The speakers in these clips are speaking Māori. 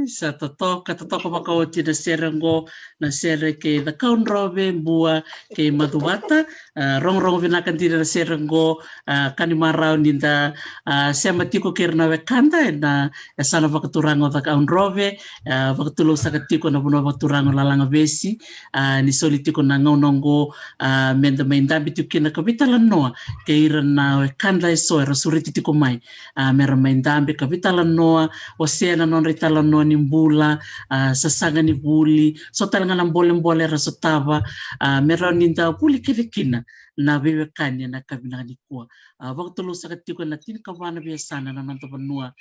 Sa totoka makauti na serengo na sere ke the kaun rove bua ke maduata rong vinakan tira na serengo kanimarau ninda sematiko kirna wekanda na sana vakaturango the kaun rove vakatulo sa katiko na buno vakaturango lalanga besi ni solitiko na ngonongo menda mainda bitu kina kabita lanoa ke ira na wekanda eso era suriti tiko mai mera mainda be kabita lanoa wasena non ritala no ni mbula sasanga ni buli so talanga na mbole raso tava mera ninda buli kevikina na bebe kanya na kabina ni kuwa waktu lu sakatiko na tin kawana biasana na nanto banua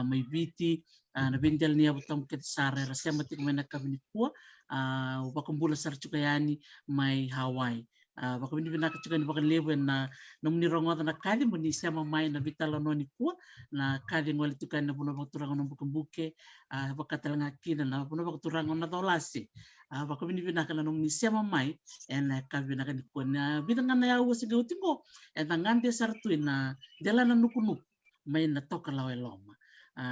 may biti na bindel niya butang kitsare rasema tik may na kabini kuwa wakumbula sar chukayani may Hawaii baka bini binakachuka ni baka lewe na nomni rongo na kali mo ni sema mai na vitala no ni kuwa na kali ngwali tukan na puno bakturang ng bukumbuke baka talanga kina na puno bakturang na tolasi baka bini binakala nung ni sema mai na kabi na kaniko na bidangan na yawo sa gautingo na ngante sartu na dala na nukunuk may natoka lawe loma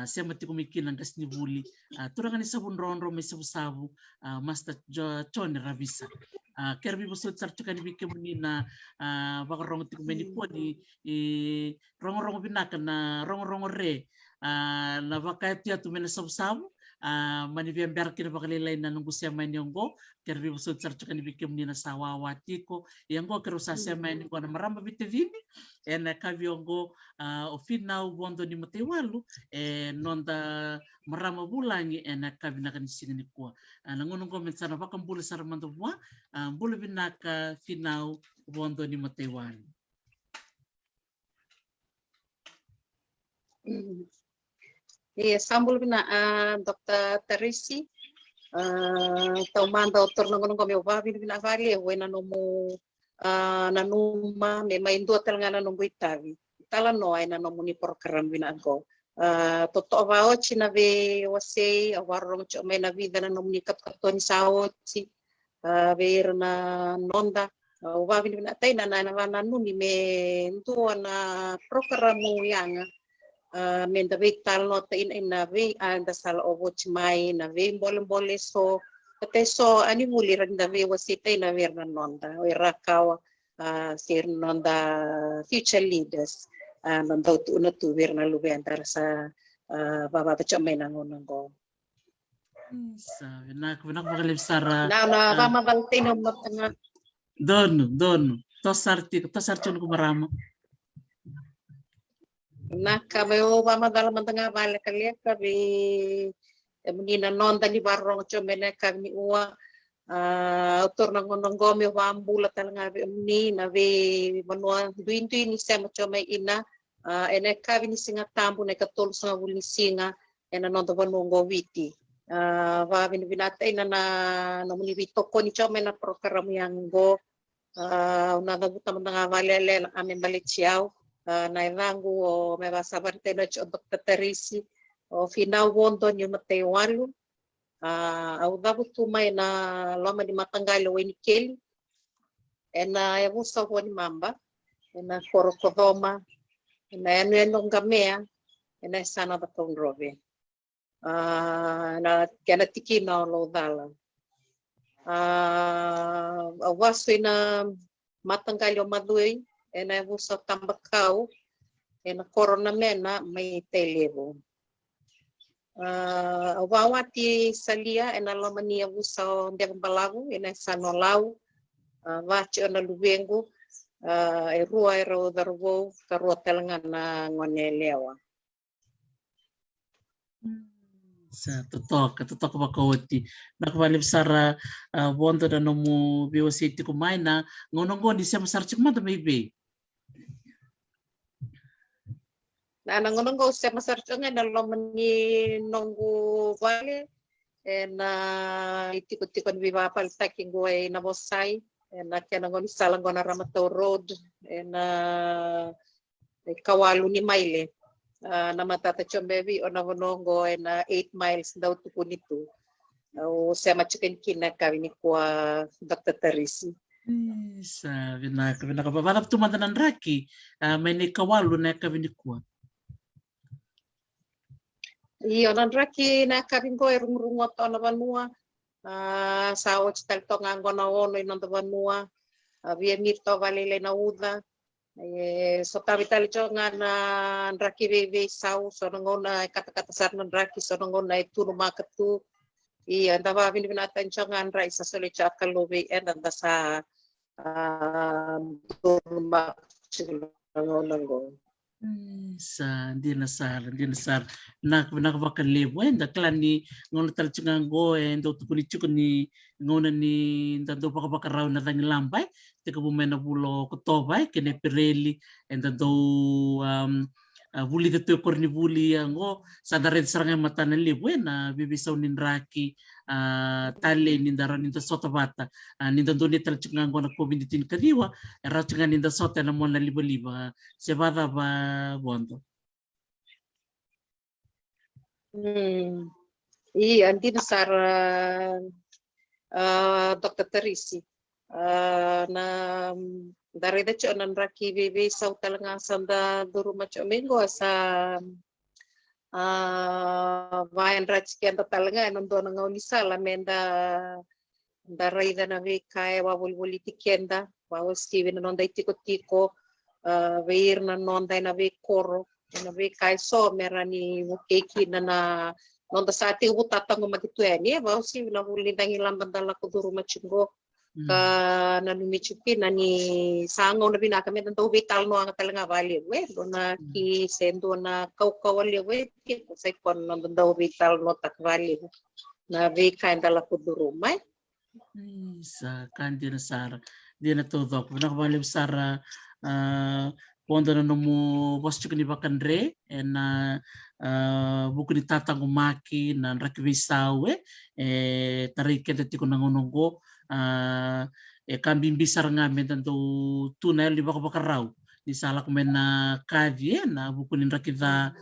sema tiko mikinan kas ni buli turangan ni sabun ronro may sabu-sabu masta chon ravisa kerbi busut sartukan ni bike muni na baka rongo tiko meni po ni rongo binakan na rongo re na baka tiya tu mena sabu-sabu maniviambiar kina bakalilay na nunggu siya man yung go kaya ribusod sa tsukan ibikim ni na sawawati ko yang go kero sa siya man yung go na maramba bitivini na kavyo go o final bondo ni Matewalu nonda marama bulangi na kavi na kanising ni ko nangunong comment sa napakang bula sa ramando mo bula binaka final bondo ni Matewalu. Sambul bina Dr. Teresi tau manda otor nangonong kami obabi bina vale wena nomu nanuma me mai dua telngana nunggu itavi tala no ai nanomu ni program bina go toto vao china ve wase awarong cho me na vida nanomu ni kapkatoni sao chi ver na nonda obabi bina tai na nuni me dua na programu yang menda vital nota in na ve anda sala ovoch mai na ve bole so kate so ani muli randa ve wasita na ver na nonda o rakawa sir nonda future leaders nonda tu na tu ver na lube antara sa baba baca mai na ngonong go sa nak bakalib sara na mama balte no matanga don tosarti ko marama Naka meu mama dalam tengah balik kali kami menina non tadi barong comene kami ua autor nang gomi wambula talanga ni na ve manua duintu ini sama come ina ene kavi ni singa tambu ne katol sa wuli singa ena non to bongo witi va vini binata ina na muni vito koni come na program yang go una da buta tengah balik le amen balik ciao na ivangu o me va saber teno Dr. Teresi o final wondo ni Matewalu au dabu tu mai na loma di Matangalo weni keli ena ya musa woni mamba ena koro kodoma ena eno ngamea ena sana da kongrove na kena tiki na lo dala awasu ina Matangalo madui ena busa tambakau ena corona mena mai televo awawati salia ena lomania busa ndek balagu ena sanolau wachi ona luwengu rua ero darwo karua telangana ngone lewa sa totok bakawati nakbalib sara bondo na nomu biwa city kumaina ngonongo di siya masar chukma to maybe na nangonongo siya masar chunga na lomani nongu vale na itikot-tikot viva paltaking guay na bosay na kaya nangon salangon na Ramato Road na kawalu ni Maile na matatachong baby o nangonongo na 8 miles daw tupo nito o siya machukin kina kami ni kwa Dr. Teresi sa binakababalap tumandanan raki may ni kawalu na kami ni kwa iyo nan raki na kami ko rungrungot o na banua sa hospital to ngango na ono inon to banua via mirto valile na uda so tabi-tali cho nga na raki bebe sau so nangona kata-kata sar nan raki so nangona itu rumah ketu iya ndaba binatan cho nga ra isa soli cha kalobe en anda sa rumah nangona sa hindi nasar nak bakalibo da klani ngono talcungan go endo tukuni chukuni ngona ni dando bakaraw na tang lambay tika bumena bulo kotobay kene pireli endo buli dito korni buli ngo sa daret sarang mata na libo na bibisaw nin raki tale nindaran ninda sota bata ninda doni talcungan go na community kadiwa racungan ninda sota na mo na libo-libo sebada ba bondo iya andin sar Dr. Teresi na dari da cho nan raki bebe sau talanga sanda duru macho mengo sa vayan rachki anda talanga nan do nga unisa la menda darai da na ve kai wa bulbuli tikenda wa Steven non dai tiko veir na non dai na ve koro na ve kai so merani mukeki na nonda sa ati ubu tatang magitu ni ba si na huli nang ilang bandala ko duru machingo ka nanumichuki nani sango na binakami tanto vital no ang talaga vali we do na ki sendo na kawali we ki sai kon na daw vital no tak vali na vi kain dala ko duru mai sa kan dia sara dia na to dok na bali sara pondo na mo bos chukni bakandre na buku di tatang umaki na rakwisawe tarike de tiko nangonongo kambing bisar ngamen tanto tunai li baka bakarau di salak mena kavi na buku ni rakita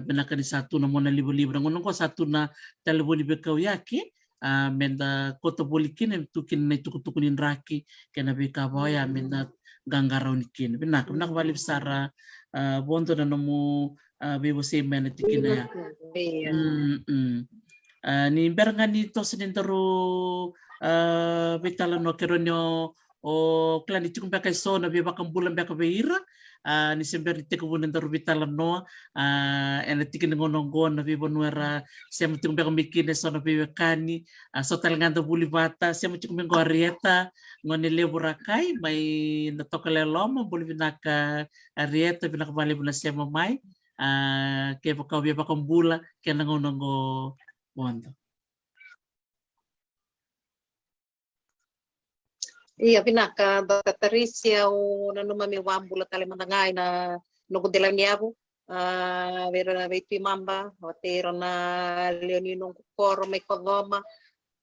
benaka di satu na mona libo-libo nangonongo satu na teleboni bekau yaki menda kota bolikin tukin na tukutukunin raki kena beka boya menda gangarau nikin benak balik sara bonto na nomu bebo semen tikin ya ni beranga ni to senentero betala no keronyo o klani tikum beka so na beba kambulan beka beira ni sember te ko bunen tero betala no ena tikin ngonongo na bebo nuera sem tikum beka mikin so na beba kani so talangando buli bata sem tikum ngo arieta ngone leburakai mai natokale loma buli binaka arieta binaka bali buna sema mai ke baka beba kambula ke ngonongo bondo. Iya pinaka Dr. Terisia o nanumami wambula tale mandangai na nugudela niabu vera veitu mamba watero na leonino koro me kodoma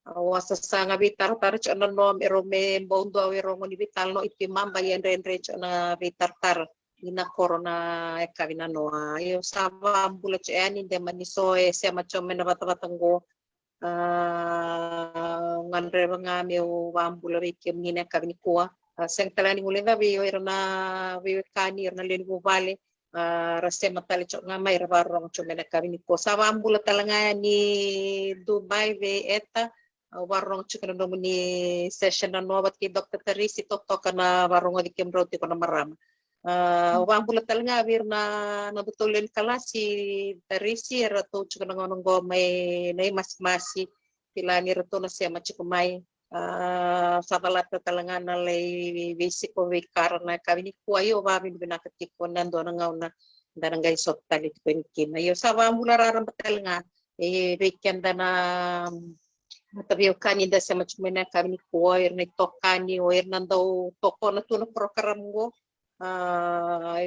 wasa sanga vitar tar chona no ero me bondo ero ngoni vital no ipi mamba yendre chona vitar tar ina corona ekavina no io sava ambula cheni de maniso e se machome na batabatango ngandre nga meu ambula vike mine kavini kuwa seng talani mulinda vi erna vi kani erna leni vale rase matali chok nga mai rabarong chome na kavini ko sava ambula talanga ni Dubai ve eta warong chukana no ni session na no bat ki Dr. Teresi toka na warong di kemroti ko na marama wambula talanga vir na betulen kalasi Teresi rato chukana ngonong go may nay mas-masi pilani rato na siya machikumay sabalata talanga na lay visiko vikar na kawini kuwayo babin binakatiko nando na ngaw na darangay sot talit ko nikin ayo sa wambula raram talanga weekend na matabiyo kani da sa machumena kawini kuwayo na itokani o nando toko na tuno program go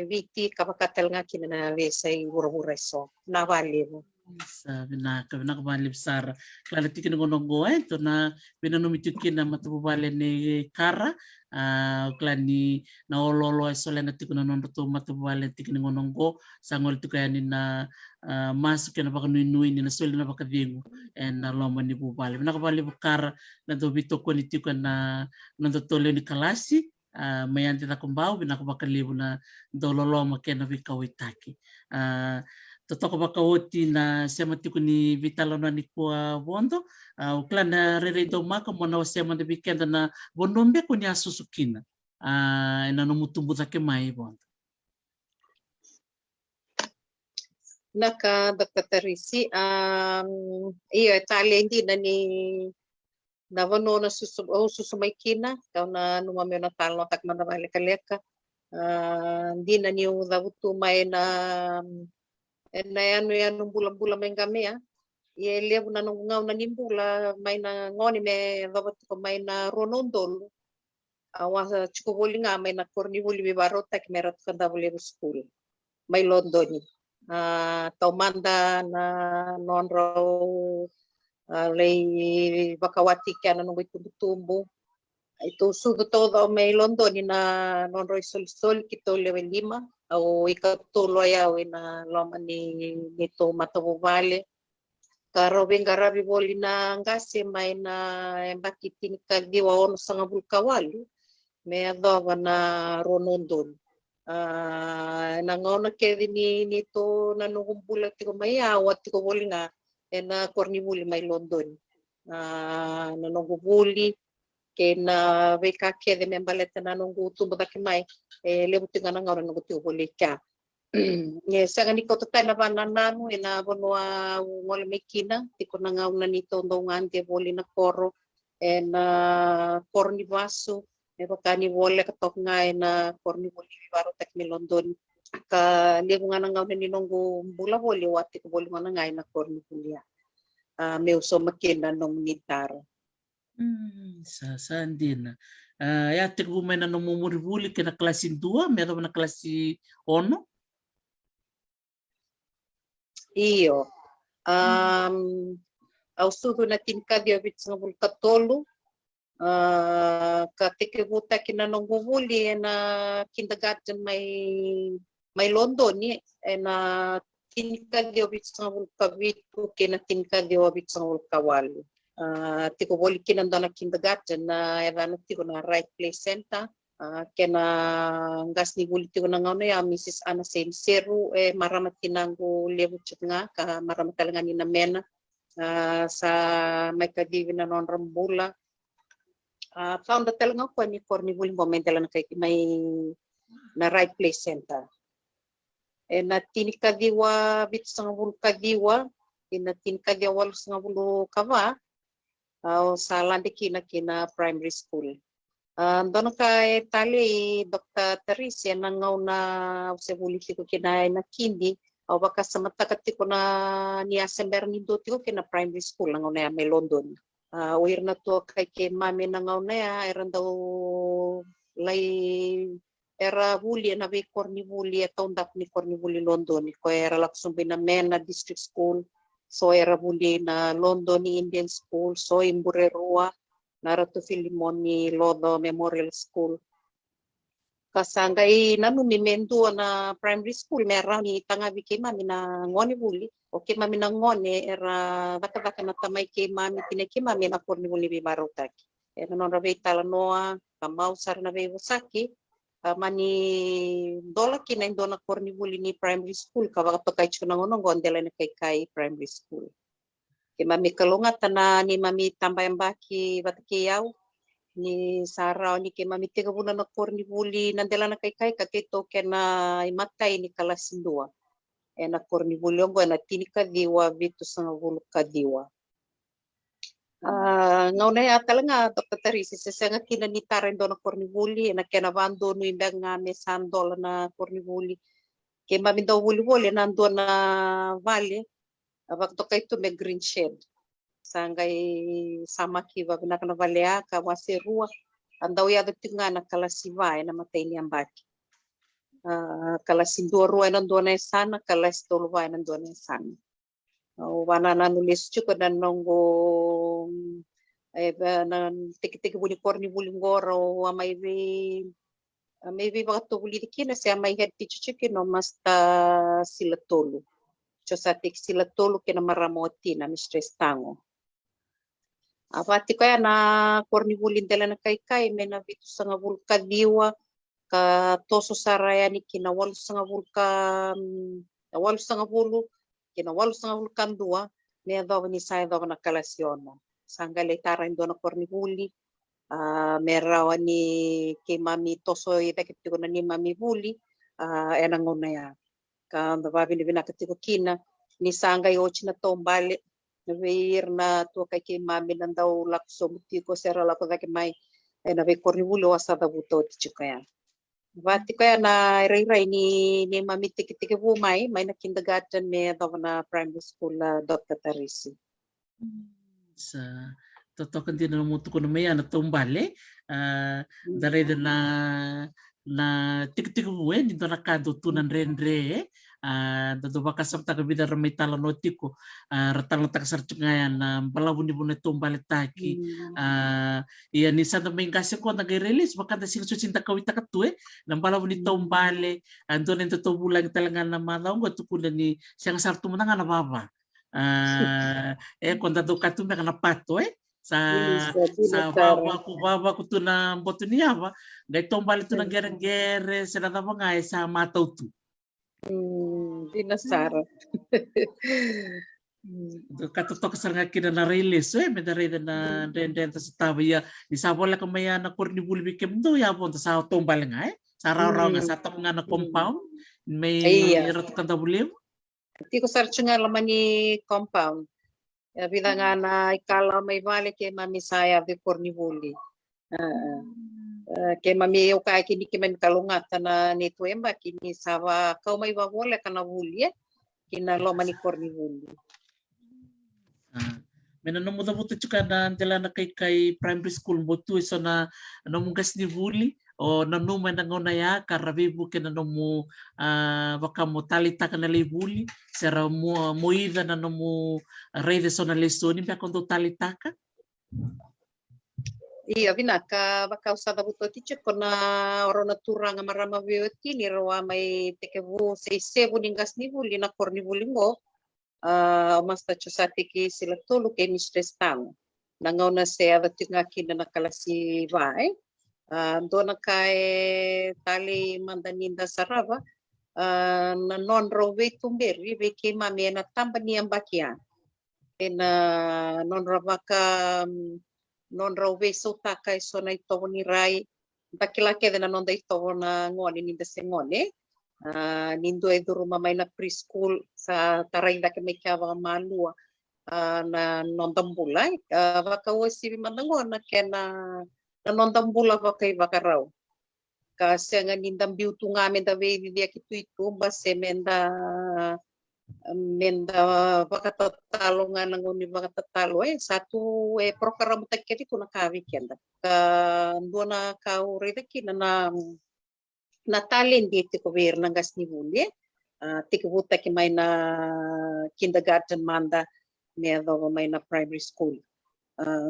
viti kapakatal nga kinana vesay ura-ura so nawali mo sabi na balib sara klaro tikin ngonongo to na binanumitukin na matubale ni kara klani na ololo sole na tikun nondo to matubale tikin ngonongo sangol tikani na masuk na baka nui ni na sole na baka dingo en na loma ni bubale balib kara na do bito ko ni tikun na nondo tole ni kalasi mayanti na kumbao binakabakalibu na dololo makena vikawitaki totoko bakawoti na sema tiku ni vitalo na ni kwa bondo uklan na reredo maka mona sema de bikenda na bondombe ko ni asusukina ina no mutumbu zake mai bondo naka Dr. Teresi iyo Italia hindi na ni navano na susumay kina kau na numamyo na talo tak mandamali kaleka hindi na niyo davutu may na ano bulan-bulan may kami ielevo na nung ngaw na nimbula may na ngoni me davat ko may na ronondol wasa chukubuli nga may na kornibuli bibaro tak merat kanda buli school may London taumanda na non-raw lay bakawati kaya na nung tumbo ito sudo todo may London na non-raw sol kito level 5 o ikatuloy na loma ni nito matubale karo bengarabi boli na ngasi may na embakitin kagdiwa ono sa ngabulkawali may adoba na ronondon nangaw na kedi nito nanukumbula tiko may awat tiko boli nga na kornibuli may London nanungubuli kena veka kede membaleta nanungu tumbo dakimay lebuti nga nangaw nanungu tiko boli ka Yes, ang niko to tayo na bananano ina bonwa wala may kina tiko na nga una nito ndongan te boli na koro en koro ni vaso e bakani wala katok nga na koro ni boli baro tak ni London ka libo nga nga una ni nongo bula boli wati ko boli nga nga na koro ni bulia meu so makina nong nitar Sa din. Ya te ko may na numumuri-buli kina klase 2, meron na klase 1. iyo au sudo na tinkadio bit nga bul katolo ka tikibuta kina nong bubuli na kindergarten may London ni na tinkadio bit nga bul kabitu kina tinkadio bit nga bul kawalu tiko boli kinanda na kindergarten na evano tiko na right place center kena ngas ni buli tiko na ngano ya Mrs. Ana Senseru maramat kinango lebu nga ka maramat talaga ni na mena sa may kadivi na non rambula found talaga ko ni korni buli momento lang kay may na right place center na tinikadiwa bit sa bulu kadiwa ina tinikadiwa wal sa bulu kava sa landi kina primary school. Doon kay tali Dr. Teresa nangaw na sa buliti ko kina na kindi o baka sa matakat ko na niya sa Bernindo ko kina primary school nangaw na may London. Uir na to kay mami nangaw na ya eran daw lay era buli na be korni buli atong dap ni korni buli London ko era laksumbi na Mena District School. So era buli na London ni Indian School, so Imburerua, narato Filimon ni Lodo Memorial School. Kasangay nanu mi mendo na primary school meron ni tangabi kay mami na ngoni buli. Okay mami na ngoni era baka na tamay kay mami kinay mami na korni buli bi marotaki. Era non rabe talanoa kamau sar na be wasaki. Mani dola kina indona korni buli ni primary school kawa to kay chuna ngono gondela na kay primary school ke mami kalunga tana ni mami tambayan baki batkiyaw ni sarao ni ke mami tiga buna na korni buli nandela na kay kakito kena imatay ni kalasindua na korni buli ngo na tinika diwa bitu sa bulu kadiwa ngauna ya talaga Dr. Teresa sesanga kina ni taren do na kornibuli na kena bando no imbang nga mesandol na kornibuli ke mami daw buli nando na vale abak to kay to me green shed sangay sama kiba na kana valea ka waserua andaw ya tinga na kalasiva na matay ni ambaki kalasindoro nando na sana kalastolwa nando na sana wana na nulis chuko na nongo na tik buli korni buli ngoro maybe baka to buli kina siya may head teacher chikino masta sila tolo so sa tik sila tolo kina maramoti na mistress tango apati kaya na korni buli dela na kay may na bitu sa nga bulka diwa ka toso saraya ni kina walo sa nga bulka walo sa nga bulu kina walo sa vulkan 2 ne daw ni sai daw na kalasyon sanggale taran do na korni buli merawa ni kay mami toso ita kitiko na ni mami buli enang una ya ka bababi ni binakatiko kina ni sanggay och na tombale nair na to kay mami nan daw lakso mutiko sera lako kay may na be korni buli wasa da buto tichukaya Vati kaya na ray ni mami tiki bumay may na kindergarten me daw na primary school Dr. Teresa. Sa totokan din na muto ko na may na tumbale dare na tiki buwe dito na kadutunan rendre dado bakasam taga bidar may talanotiko ratang takasar ngayan na balabon ni bune tumbale taki iya ni sa may kasi ko nag-release baka da sing sucinta kawita katue nang balabon ni tumbale ando nento tubulang talaga na malaw ko tukulan ni siyang sarto mo na nga nababa kung dado katumbe ka na pato sa baba ko to na boto niya ba gay tumbale to na gereng-gere sila na mga sa mataw to Dinasara. Katotok sa nga kina na release medare na den sa tabaya di sa wala kamaya na korni bulbi kem do ya bon sa tumbal nga Sarau-rau nga sa top nga na compound may Iya. irot kanta bulim. Tiko sarchunga lamani compound. Vida nga na ikala may vale ke mami saya vi pornivuli. Ke mami eu ka kini ke mami kalungata na ni tuemba kini sawa kau mai vavole kana vuli kina lomani pornivuli. Mena no muda buta chuka na antela na kay primary school botu iso na no mungas ni vuli o na no man ngona ya karabibu ke na no mo baka mo talita kana le vuli sera mo ida na no mo rede sona lesoni pa konto talita ka. Iya vina ka baka usada buto tiche kona orona turanga marama vioti ni roa mai tekevu sebu ningas ni vuli na korni vuli ngo. Masta chusati ki sila tolu ke mistress tang. Nangauna se avati nga kina na kalasi vai. Dona kai tali mandaninda sarava. Na non rove tumberi ve ke mami na tamba ni ambakia. Non ravaka non rove sotaka so na ito ni rai. Dakila ke na non da ito na ngoni ninda se ngoni. Nindo e duru mamay na preschool sa taray na kami kawa malua na nondambulay baka wasi mandango na kena na nondambula bakay bakaraw kasi nga nindang biutu nga amin da baby dia kitu itu base menda baka tatalo nga nanguni baka tatalo satu program takit itu na weekend dua na kaurida kina na talent dito ko ver nangas ni vuli tikubuta ki may na kindergarten manda medo may na primary school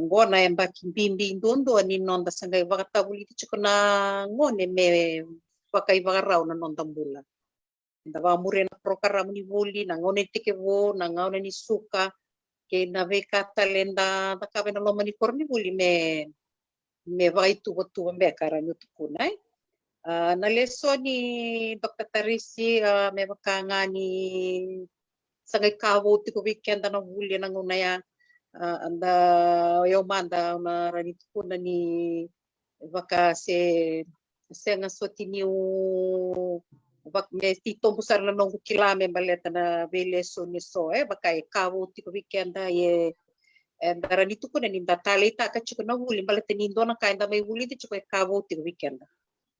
ngona yamba kimbimbi ndondo ni nonda sangay bakata vuli tiko na ngone me bakay bakaraw na nonda bula ndaba mure na program ni vuli na ngone tikevo na ngone ni suka ke na veka talenda takabe na loma ni korni vuli me vai tu me karanyo tukunay na lesson ni Dr. Tarisi may makangani sa ngay kawo ti ko weekend na huli ng unaya anda yung manda na ranito ko na ni baka se nga so tiniu bak me tito busar na nung kilame baleta na lesson ni so baka kawo ti ko weekend and ranito ko na ninda talita ka chiko na huli baleta nindo na kainda may huli ti chiko kawo ti ko weekend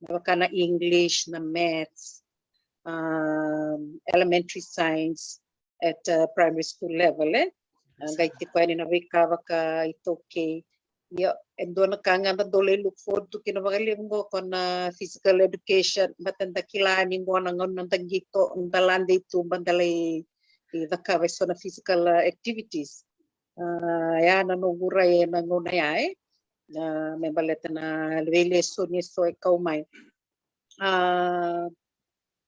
baka na English, na maths, elementary science at primary school level. Gaiti ko na wika baka ito okay. And doon nakanga na dole look forward to kinabagalim mo ko na physical education matanda kilanin mo nang nandagito ang dalande ito bandalay dakawe so na physical activities. Yan nanuguray nangunayay. May baleta na lesson ni so ikaw may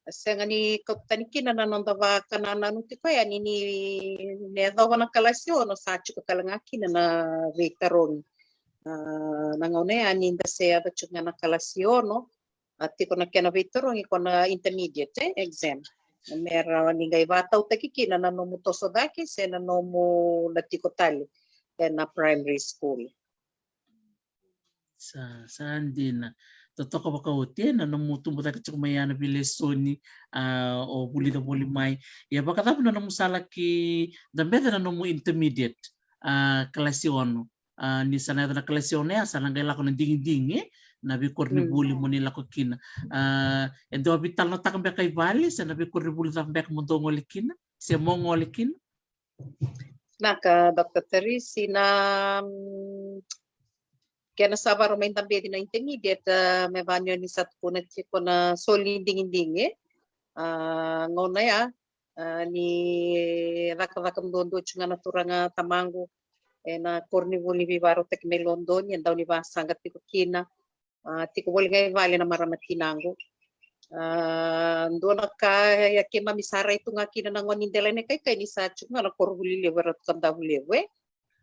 sa ni kaptanikin na nanondawa kanana nuti ko yan ni nedawa na kalasyon no sa chuka kalangaki na vekaron nangaune yan inda se ada chuka na kalasyon no at ko na kena vekaron ko na intermediate exam mera ni gai bata utakiki na nanomuto sodaki se nanomu natikotali na primary school sa andina totoko baka hotel na mutu muta ka mayana bilesoni o bulida boli mai ya baka tapu na musala ki dambeta na mu intermediate klase ono ni sana na klase ono ya sana ngela ko na ding na bi korni buli mo nila ko kina endo abital no takam kay vali sana bi korni buli tambe mo dongol kina se mongol kina naka Dr. Teresi na kaya nasabar may tambi din na intermediate may banyo ni satko na chiko na solinding ngona ya ni rakam dondo chunga naturanga tamango na kornivuli vivaro tek me London yan daw ni ba sangat tiko kina tiko wali ngay vale na maramatinango ndona ka yake mamisara itu nga kina nang wanindela ne kay ni sa chunga na korhuli lewarat kanda hulewe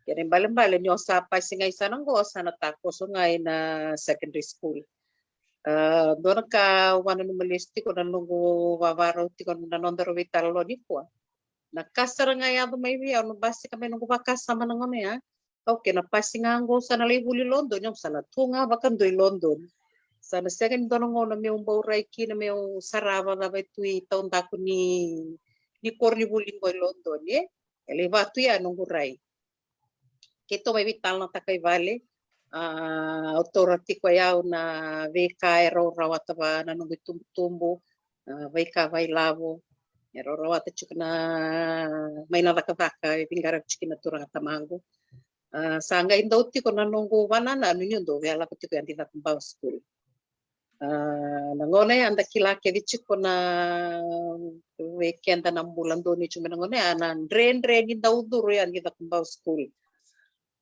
kaya bale nyo sa pasingay sa nang gosa na tako so ngay na secondary school. Doon ka wano numalisti ko na nungo wawaro ti ko na nondaro vitalo ni ko. Nakasara nga yado may wiyaw no basi kami nungo bakasama nang ano ya. Okay na pasinga ang gosa na labuli London yung sa latunga bakan doy London. Sana second dono ngona meu baurai ki na meu sarava da vai tui taun taku ni korni buling boy London ye. Ele va tui anong rai. Ke to mai vital na takai vale. Autora tiko iau na veka e rau rawata va na nungu tumbu vai ka vai lavo. E rau rawata chukuna mai na vaka e vingara chukina turanga tamango. Sanga indau tiko na nungu wana na nungu ndo vela ko tiko yanti na kumbau school. Nangone anda kila ke vichiko na weekend na bulan doni cuma nangone ana ndre ni dauduro ya ni kumbau school.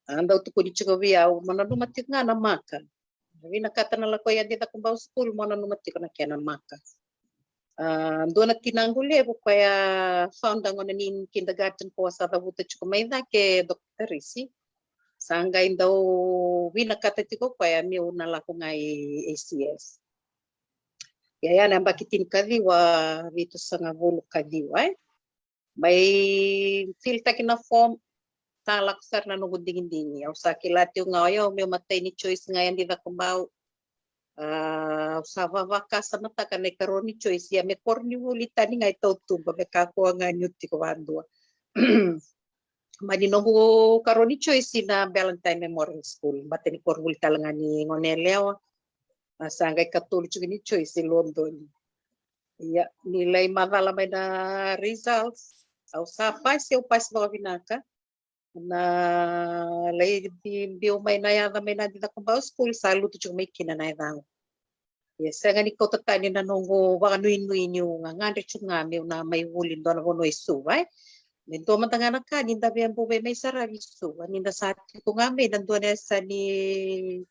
Anda tu kuni chiko via mana numa tik nga na maka. Vina kata na lako ya di kumbau school mana numa tik na kena maka. Dona tinanggule po kaya found ngone ni kindergarten po sa tabuta chiko mai da ke Dr. Risi. Sanga indau vina kata tiko kaya mi una lako ngai ACS. Ya namba kitin kadiwa vito sanga vulu kadiwa. May feel takina form talak sar na nunggu dingin. Au sa kilati ngayo meu matay ni choice ngayon di kumbau. Sa vavaka sa mata ka karoni choice ya me korni wuli tani ngai tautumba me kako nga nyuti ko vandua. Mani nunggu karoni choice na Valentine Memorial School. Batani korwuli talangani ngonelewa. Sangay katulad juga ni choice in London. Ya, nilai madala may na results. Au sa pas yung pas mga binaka. Na lay biyo may na yada may na dita kumbao school. Salo to juga may kinanay daw. Yes, nga ni ko tatani na nungo baka nuin yung ngandre chung ngami na may wulin doon ako no isu. Nito man tanga na ka, ninda biyan po may sarali isu. Ninda sa atin ko ngami, nandoon sa ni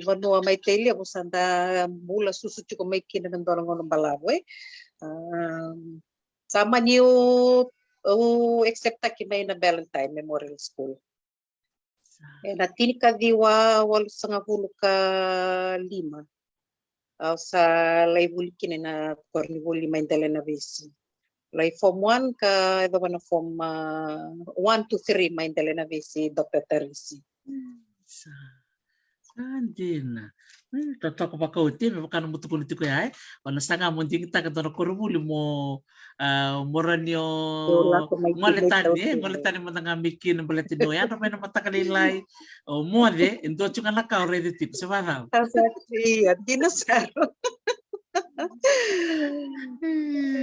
vanua mai telia mo sanda mula susu ko mai kina ng dorang ng balawe sama niyo except ki may na Valentine Memorial School na tinika diwa 8:30 sa lay bulikin na kornibuli may dala na visi lay form 1 ka ito na form 1 to 3 may dala na visi Dr. Teresi Andina. Tatoko pa kauti me bakana mutu politiko ya. Ona sanga munding ta kadona korubuli mo moranyo moletani matanga mikin boletino ya no mena matakalilai. O mode endo chunga na ka already tip se va. Iya, dinosaur.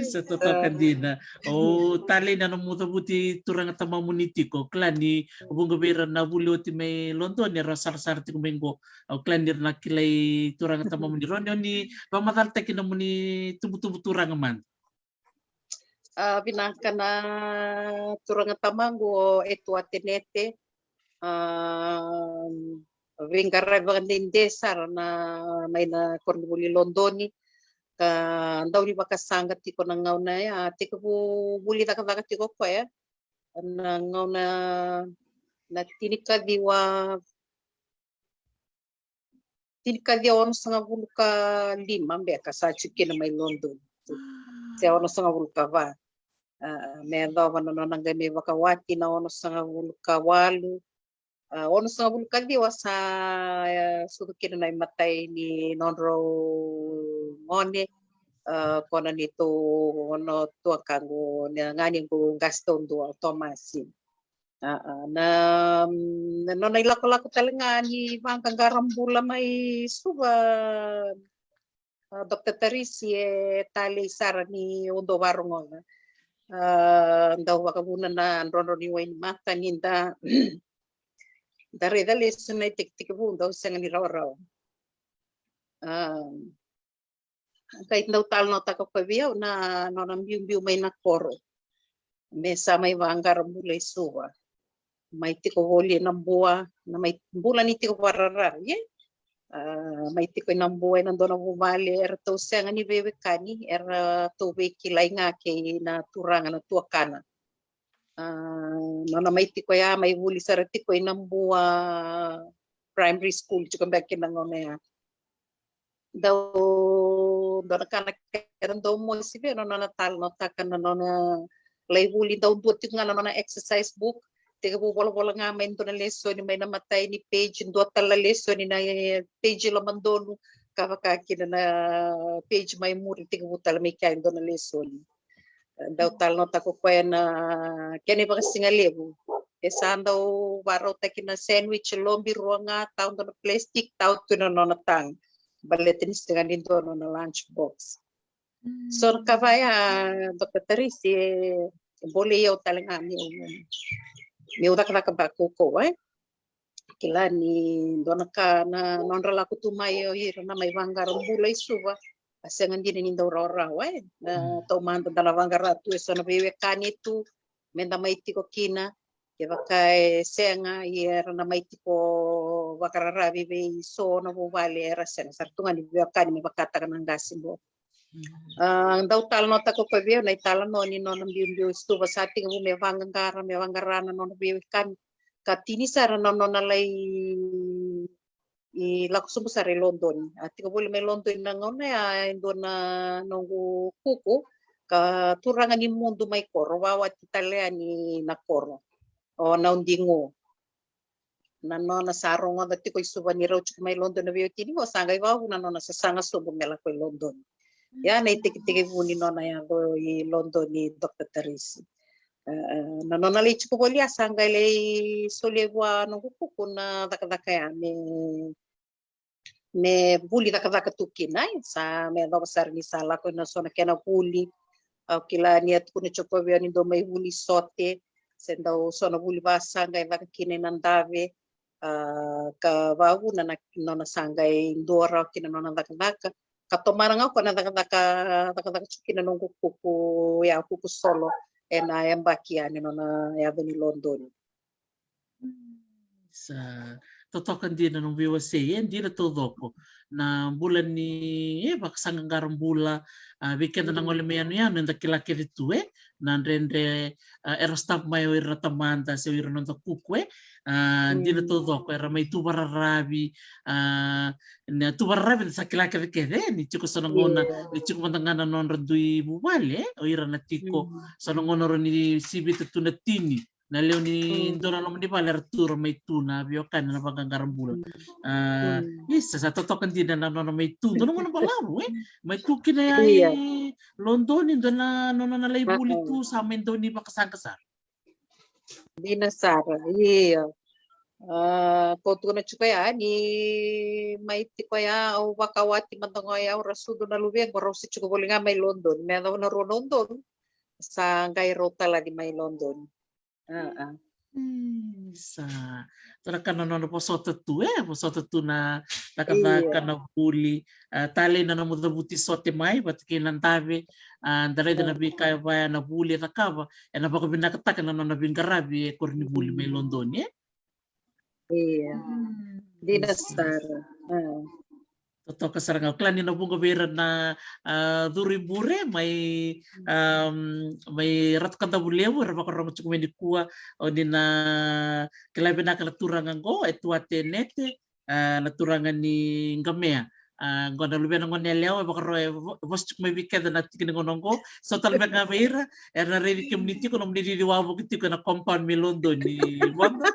Sa totoo kandina. O tali na mutu buti turang tama munitiko klani ubung gobera na buloti may London ya rasar-sar ti kumengo o klani na kilay turang tama muniron ni pamatal tekin na muni tubu-tubu turang man. Binangka na turang tamango eto atenete vengara vangandin desar na may na kornibuli Londoni daw ni makasanggat tiko ng ngaw na ya tiko po buli taka tiko ko ya ng ngaw na tinikadiwa ono sa nga bulu ka 5 beka sa chikin na may London sa ono sa nga bulu ka va may daw ano nang gami wakawati na ono sa nga bulu ka 8 ono sa nga bulu ka diwa sa sudukin na matay ni Nonro ngone kona nito ono to kango ngani ko Gaston do Tomasi na nonay lako talaga ni bangkang garambula may suba Dr. Teresi tali sara ni Undo Warungon daw wakabuna na rono ni Wayne mata ninda dare dali sunay tik bu daw sa ni raw kahit daw tal no tako pabiyaw na biu may nakoro mesa may vanggar mulay suwa may tiko holi ng buwa na may bulan ni tiko pararar ye may tiko ng buwa nando na bumali to sa nga ni bebe kani to be kilay nga kay na turangan na tuakana na may tiko ya may huli sa tiko ng buwa primary school chukang bakin ng ngone daw nakana daw mo sibe no natal no takan no na labuli daw duot nga no na exercise book tiga po bola nga may to na lesson may namatay ni page duot tala lesson ni na page laman doon kavakakina na page may muri tiga butal may kain do na lesson. Daw tal no tako ko na kani ba kasi nga lebu. Esan daw baraw takina sandwich lombi ruanga taon do na plastic taon to na no natang. Baletin istigan din do no na lunch box. So kavaya Dr. Teresi boleh eu talenga mi udah kena kebako ko kila ni dona ka na non rala ko tumay o hira na may vangaram bulay suba asengan din ni daw rora na to man da vangara tu so na bewe kanitu menda may tiko kina ke bakay senga hira na may tipo bakarara bibe so na bo vale era sen sartungan ni bewe kani mi bakata kanang gasimbo daw tal nota ko pa na itala no ni non biyo stuba sa ating may vangarana non biyo kan katini sara non nalay i laksum sa London at ko boleh may London na ngona ya indo na nongo kuko ka turangan ni mundo may koro wawat Italian ni na koro o naundingo na no na sarong nga dati ko isuba ni roch may London na biyo tini mo sangay wa na no na sa sanga subo mela ko London. Ya na itik-itik muni no na yan do i London ni Dr. Teresi. Na no na lich ko bolya sanggay lay solewa no kuko na dakadaka ya me buli dakadaka tukin ay sa me no sar ni sala ko na so na kena buli kila niat ko na chopo ni do may buli sote senda so na buli ba sanggay bakine nandave ka bawu na no na sanggay ndora kina no na dakadaka katomarang ako na taka chukin na nung kuku ya kuku solo na yambaki ani no na yabe ni London sa totokan din na nung biwase hindi na todo ko na bulan ni baksang garang bula weekend na ngole me ano yan nda kilaki dito na rendre erostab mayo iratamanda sa iro nung kuku hindi na todo ko era may tubararabi na tubararabi sa kilaki kede ni chiko sa nangona ni chiko mandangana non randui bubale o ira na tiko sa nangona ro ni sibit tunatini na leo ni dona no ni pala Arturo may tuna biokan na paggangarambula isa sa totokan din na no may tuna no na balaro may tukin na London indo na no na lay buli tu sa amin daw ni makasangkasar di na sara koto na chukaya ni may tikaya o wakawati mandangoya o rasudo na lubeg baro si chukoboli nga may London may daw na ro London sa gairo tala di may London sa tarakan no po soto tu na nakabaka na buli tali na mo dabuti sote mai bat kinantabe dare na bika ba na buli nakaba na bako binakataka na na bingarabi korni buli may London di na sara Toto kasarang klan ni nabunga bera na duribure may rat kanta bulewo ra bakarong chukme ni kuwa o din na kalabi na kalaturangan go etuate nete naturangan ni ngamea ngona lube ngon neleo bakaro bos chukme bikeda na tikin ngonongo so talbe nga bera era ready community ko nom diri wawo kiti ko na compound mi London ni wanda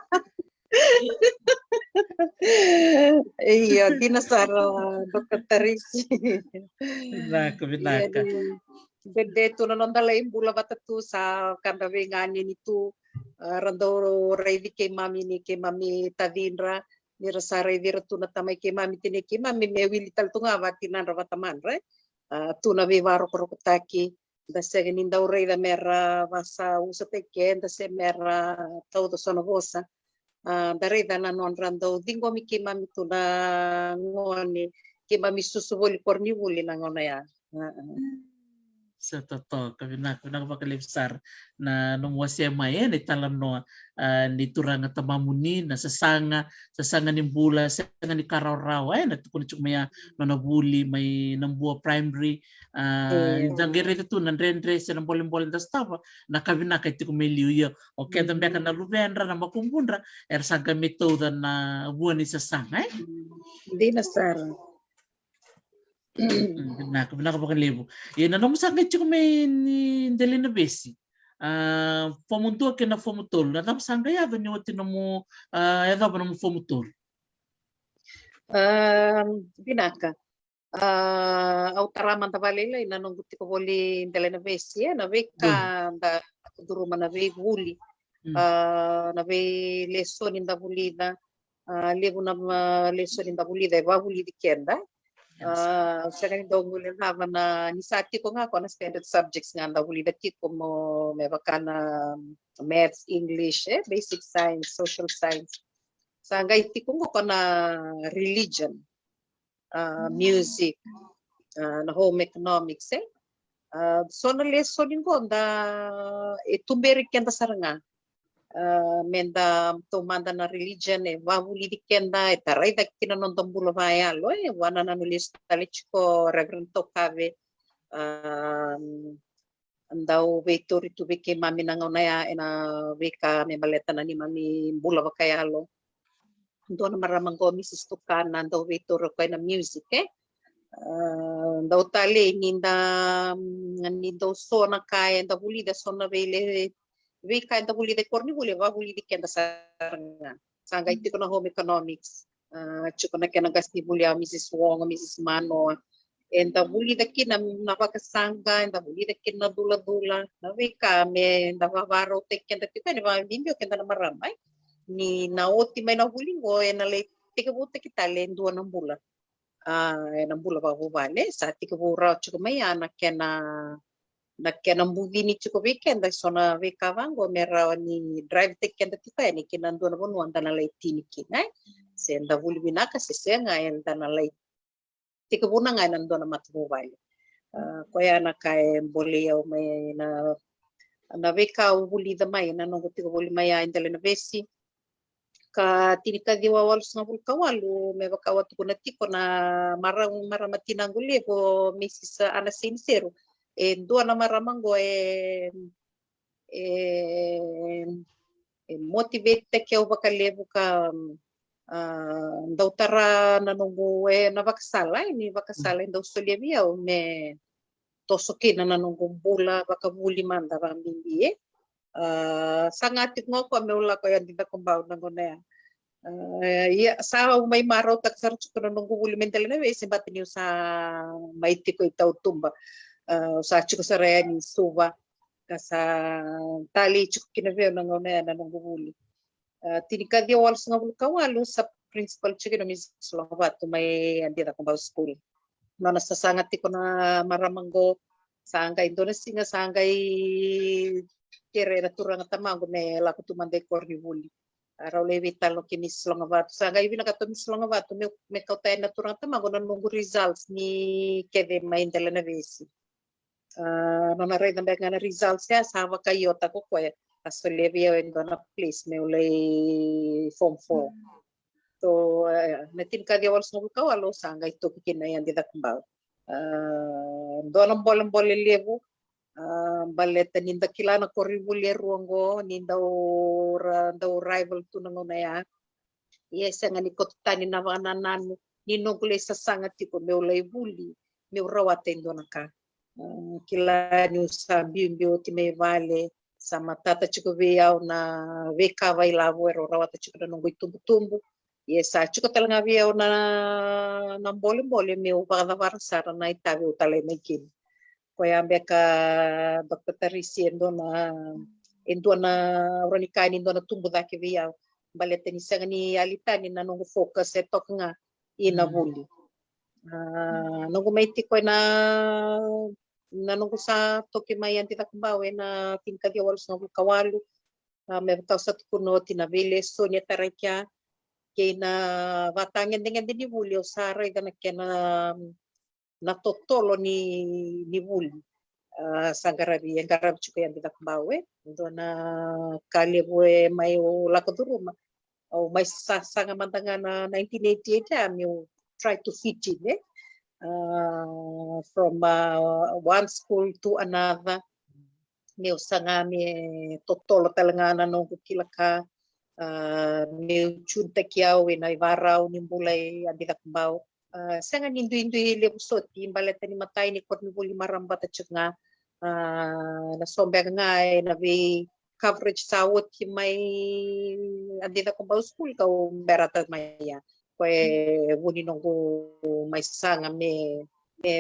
iya dinasar Dr. Teresi binaka Bede tu na nonda lain bula batatu sa kanda vengani nitu rando revi ke mami tadinra ni rasa revi tu na tamay ke mami tine ke mami me wili tal tunga vatinan ravataman right tu na ve varo korokotaki da segin inda urei da mera vasa usate ke da se mera todo sono vosa dari dana non rando dingo mi ke mami tu na ngoni ke mami susu boli korni boli na ngona ya sa toto kabina bakalipsar na nung wasema ni talam no ni turanga tamamuni na sasanga ni bula sasanga ni kararaw na tukun chukmaya no nabuli may nambua primary dangere tu nandrendre sa nambolin da stava na kabina kay tukumeliyo o kaya dambe ka na lubendra na makumbundra saga metoda na buwan ni sasanga di na sara Binaka libo. Yan na naman sa akin chiko may dali na besi. Fomuntua ke na fomutol. Na tapos ang kaya ba niyo tinamo yada ba naman fomutol? Binaka. au taraman tavalela ina nung guti ko boli indela na vesi na veka da duruma na ve vuli na ve leson inda vulida levo na leson inda vulida va vuli di kenda sa kani dongul hava na nisati ko nga ko na standard subjects nga da vulida kiko mo me bakana maths English basic science social science sa gaiti ko ko na religion music na home economics so na lesson ko da itumberi kenda saranga menda tomanda na religion vavuli di kenda tarai da kinanondong bulavaya lo wana na nulis talichko reverend tokave andau vetori tu veke mami nangonaya ena veka me baleta na ni mami bulava kaya lo ndo na maramango misis tukana andau vetoro ko na music daw tali ninda sona kaya da vulida sona vele we kaya da vulida korni vule va vulida kenda saranga sanga iti ko na home economics chuko na kena gasti vulia Mrs. Wong Mrs. Mano enda vulida kina napakasanga enda vulida kina dula na we me da vavaro te kenda tika ni va bimbio kenda na maramai ni naoti mai na hulingo ena le tika buta kita le ndua na bula nang bula ba vale sa tika vura chuko mai ana kena mbugi ni chuko weekend sona veka vango mera ni drive te kenda tika ni kina ndo na bonu anda na lai tini kina senda vuli binaka sesenga enda na lai tika buna ngai na ndo na matu vale ko ya na kai bole ya mai na veka vuli da mai na no tika vuli mai indele na vesi ka tinika diwa walu sangapul kawalu me bakawa tuku na tiko na maramatina ngule ko Mrs. Ana Sincero dua na maramango motivate te keu bakalevu ka ndau tara na nungu na bakasala ini bakasala ndau soliavia me tosokina na nungu bula bakavuli manda bambimbi sangat ngoko me ula ko yan dinda kumbau nangona ya sa may maraw tak sar chuko na nungu buli mental na wesi batini sa maiti ko itaw tumba sa chuko sa rayani suva kasa tali chuko kinaveo nangona na nungu buli tinika dia wal nga bulu kawalu sa principal chuko na mis Slovatu may andita kumbau school na nasasangat ko na maramanggo sangga Indonesia nga sanggay kere na turang tamango me laku tumande korni vuli araw levital no kimis Longavat sangga ibi nakatomis Longavat me kautay na turang tamango na nungu results ni kede maindela na vesi no naray na nga na results ya sawa kayo tako ko aso levio endo na place me ulay form 4 so natin ka dia wals nungu kawalo sangga ito kikinayan di takbaw donam bolam levo baleta ninda kilana korivuli ruango ninda rival tu nangona ya yes nga ni kotani na vanananu ninogule sa sanga tipo me ulay vuli me urawate ndonaka kila ni usambimbio time vale sama tata chuko veao na veka vai lavo ero rawate chuko na nungui tumbu yes chuko talanga veao na mbole me upaka varasara na itavi utale mekin ko yambe ka Dr. Tarisi endo na ronikani endo na tumbu dake via balete ni sanga ni alitani na nungu focus tok nga ina vuli nungu maiti ko na nungu sa toki mai anti takbawe na tinka dia walos nungu kawalu me tau sa tukuno tina vile sonia tarakya kay na vatangen dengan ni vuli o saray da na totolo ni vuli sagarabi yang garab chuko yan kita bawe do na kalebwe may lakaduruma o may sanga mantanga na 1988 ami try to fit in from one school to another meu sanga mi totolo talanga na no kilaka meu chunta kiaw na ivarao ni bulay andita baw sanga nindu lebu soti baleta ni matay ni korni buli maramba ta nga na sombega nga na vi coverage sawot ki may andita ko ba school ka berata maya koe wuni nongu mai sanga me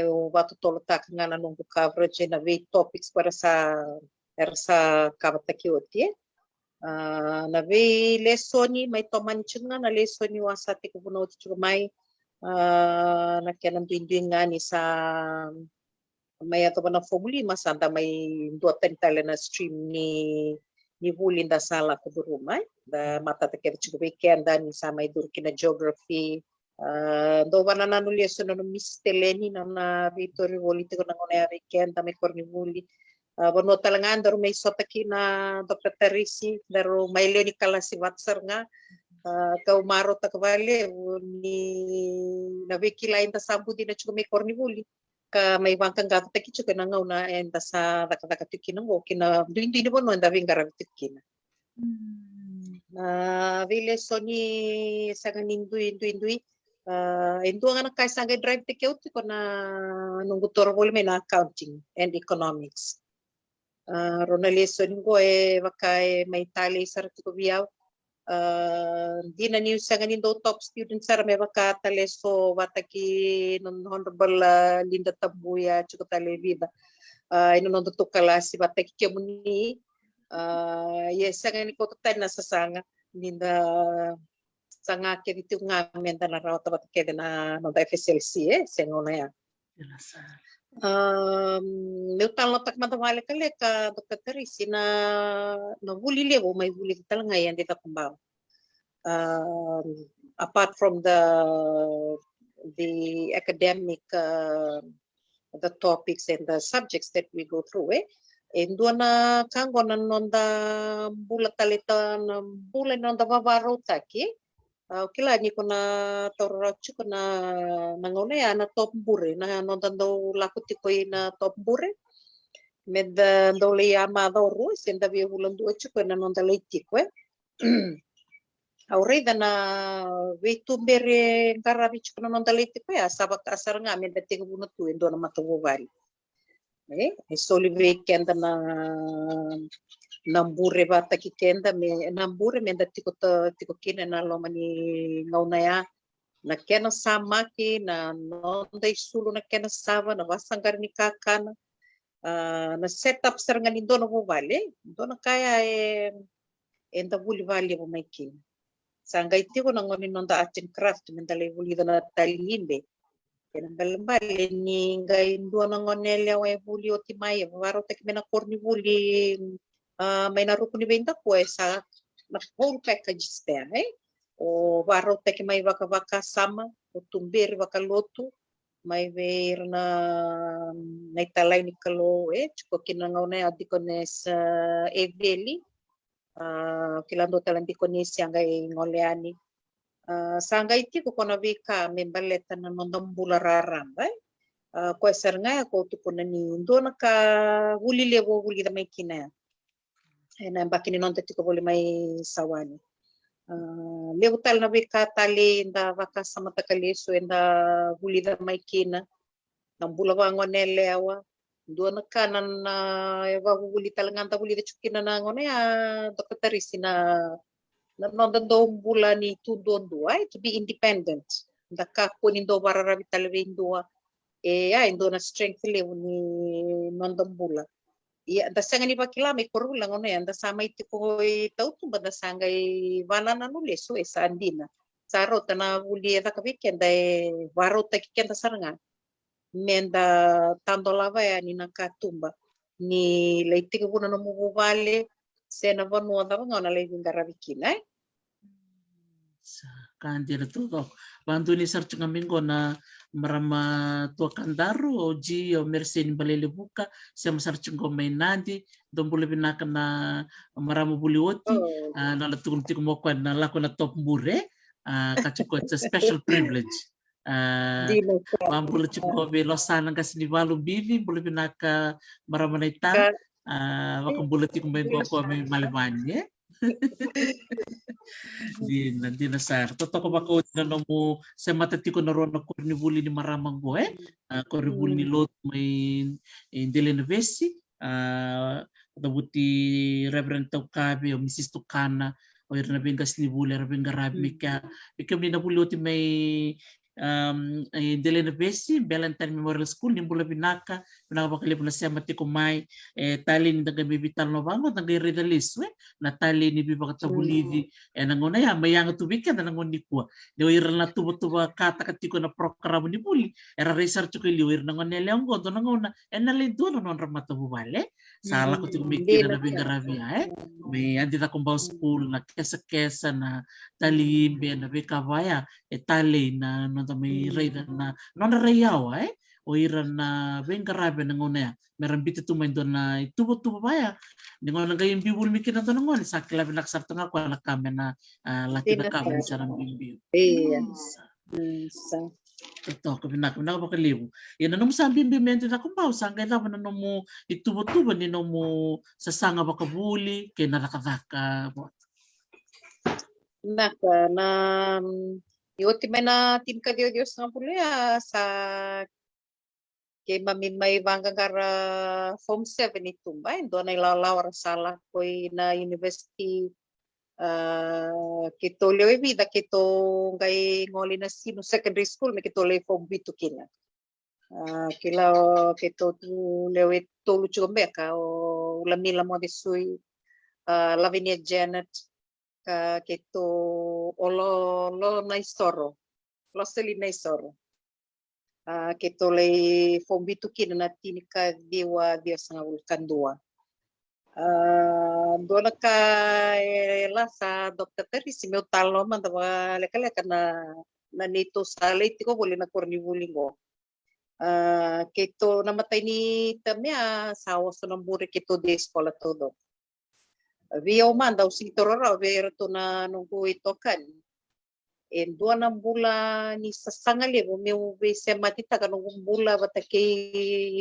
o watu tolo taka ngana nongu coverage na ve topics para sa kavataki o tie. Na ve lesoni mai tomani chunga na lesoni wasa te kupuno chuka mai na kena duindui ngani sa mai ato na formuli masanda mai dua tentale na stream ni huli da sala kuburu mai da mata te kere chuka weekend ni sa mai durki na geography do wana na no leso no misteleni na vitori holi te kona ngone weekend da mai korni huli bono talangan daru mai sotaki na Dr. Teresi daru mai leoni kalasi watsar nga kau maro takvale ni na wiki lain ta sambu dina chuka mai korni huli ka mai wangkang gata taki chuka na ngauna enda sa daka tukina ngo kina duindi ni bono enda wingara tukina vile soni sanga indui Endo nga kai sanga drive te keuti kona nungu toro bol me na accounting and economics rona leso ngo wakai mai tali sar ko biaw dina ni sanga nindo top student sar me waka taleso wataki non honorable Linda Tabuya chuko tale vida ino non to kalasi wataki kemuni yes sanga ni ko tana sa sanga ninda sanga ke vitu nga menta na rauta watake na no FSLC sengona ya meu talo tak mata vale kale ka Dr. Teresi na huli lewo mai huli talanga yan dita kumbao apart from the academic the topics and the subjects that we go through endo na kango na nonda bula talita na bula nonda vavaro taki kila ni kuna torochu kuna nangone ya na top bure na nonda do lakuti ko na top bure med do le amado ru senda vi hulando chuko na nonda leiti ko aureda na vetu bere karabi chuko na nonda leiti ko ya sabak asar nga med te buno tu endo na matuvo vari soli weekend na bure bata ki kenda me nambure me tiko kina na lomani ngauna ya na kena samaki na nonda isulu na kena sava na wasanggar ni kakana na setup serangan indo na vale indo na kaya enda buli vale mo maiki sanga itiko na ngoni nonda art and craft mendale buli na talimbe kena balambale ni ngai indo na ngonele wa buli otimai varo tek mena korni buli may narukuni benta ko sa na whole packages there o varo tek may waka sama o tumberi waka lotu may ver na naitalay ni kalo chuko kinangauna adikones eveli kilando talandi ko ni sianga ngoleani sanga iti ko kona vika membaleta na nondam bulararang ko seranga ko tukuna ni ndona ka huli lewo huli da may kina na bakini non tiko bole mai sawani lewo tal na vika tali nda waka sama takaleso enda huli da mai kina nang bulawa ngonele awa ndona kanan wa huli talanganta huli da chukina na ngone Dr. Teresi na nonda do bula ni tudon do to be independent nda ka ko ni do barara vitalwe indua indo na strength lewo ni nonda bula da sanga ni bakila may korula ngono yan da sama iti ko tautu ba da sanga wana na no leso sa andina saro na huli da ka weekend waro ta kikenda saranga menda tandolava ya ni nakatumba ni leiti ko na mo vale sena vano da ngona le ngara wikina Kandir tuto bantu ni search ngamingo na marama tua kandaru oji o mersen balele buka sama search ngomai nandi dombule binaka na marama buli oti na latukun tiku mokwa na lako na top bure kachuko it's a special privilege bambule chuko be losana kasini valu bivi bule binaka marama naita wakambule tiku mengo ko me malemani Dina sar totoko bako na nomo sa matatiko na ron na korni buli ni maramang go korni buli ni lot may indile na vesi dabuti Reverend Taukabe o Mrs. Tukana o ira na bengas ni bule ra benga rab mika mina bule oti mai Delena Besi, Valentine Memorial School, Nimbula Binaka, pinakapakilip na siya matiko may tali ni taga bibital no bango, taga redaliswe, na tali ni bibaka tabulidi, nangona ya, mayanga tubika na nangon ni kuwa. Leo ira na tuba kata katiko na program ni buli, era research ko iliw, ira nangon ni leong gondo, nangona, nalinto no non ramata bubale, sala ko tigumikira na bingaravia, may andita kumbao school na kesa-kesa na talimbe na bikabaya, tali na may raidan na non rayawa o ira na bengarabe na ngona meron bitu tumain doon na tubo baya ningon nga yung bibul mikina doon ngon sa kilabi naksarto nga ko na kame na laki na kame sa nang bimbi ito ko binak na ko kalibo yan anong sa bimbi mente na kumpaw sangay na no mo itubo ni no mo sa sanga bakabuli kay nakadaka naka na Ioti na tim ka Dios nga pula sa kay mamimay bangagara form 7 itumbay do na ilalawar sala koy na university kito lewe vida kito ngay ngoli na sino secondary school may kito lewe form 8 kila kila kito tu lewe tolu chugambeka o lamila mo disui Lavinia Janet kito lo na istoro lo seli na istoro kito le fombitu kina na tinika dewa Dios nga ulkandua dona ka la sa Dr. Teresi meu talo man dawa leka na nito sa late ko boleh na korni bulingo kito namatay ni tamya sawa sa namburi kito de eskola todo Via umanda usitorora vero to na nunggu ito kan. En dua na bula ni sasangali bo meu be sematita kan nunggu bula batake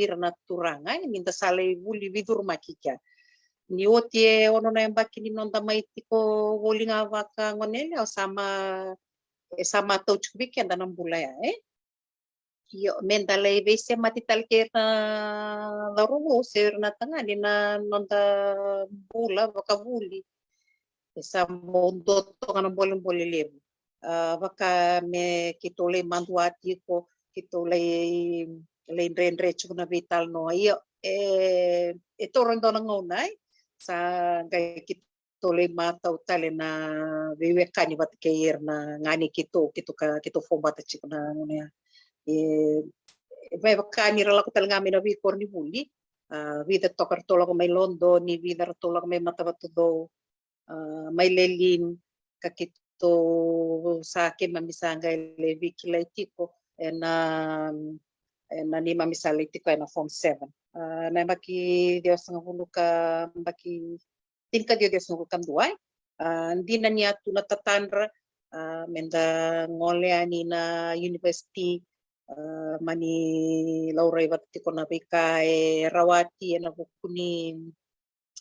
irna turanga ni minta sale buli vidur makika. Ni otie ono na embaki ni nonda maitiko wolinga waka ngonele o sama tau chubiki anda na bula ya Yo mendale be sematita ke na darugo ser na tanga ni na nonda bula baka buli sa mondo to kan boleh lebu baka me kitole manduati ko kitole le rendre chuna vital no io e torondo na ngonai sa gai kitole mata utale na wewe kani bat keir na ngani kito fombata chikuna ngone vai bakani rala ko talanga me na vi korni buli vida tokar tola ko may londo ni vida tola ko may matavatudo may lelin kakito sa akin mamisanga levi kilaitiko na ni mamisalaitiko na form 7 na maki Dios nga hulu ka maki tinka Dios nga hulu duay hindi na niya tunatatanra menda ngole ani na university mani laurai batiko na bika rawati na bukuni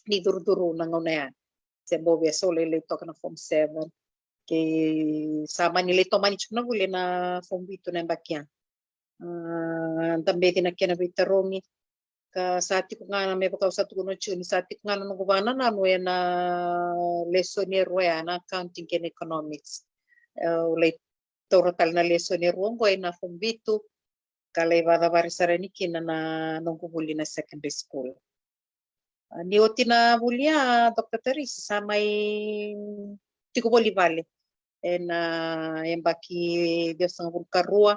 ni durduru na ngona se bobia sole le toka na form 7 ke sama ni le tomani chuna gule na form 8 na bakya tambe tina kena bitarongi ka sati ko nga na me baka usatu kuno chuni sati ko nga na ngubana na no na lesson na accounting and economics le total na lesson ko na form 8 kala ibada barisarani kina na nungubuli na secondary school ni otina bulia Dr. Teresi sa may tiko boli vale na embaki Dios nga karua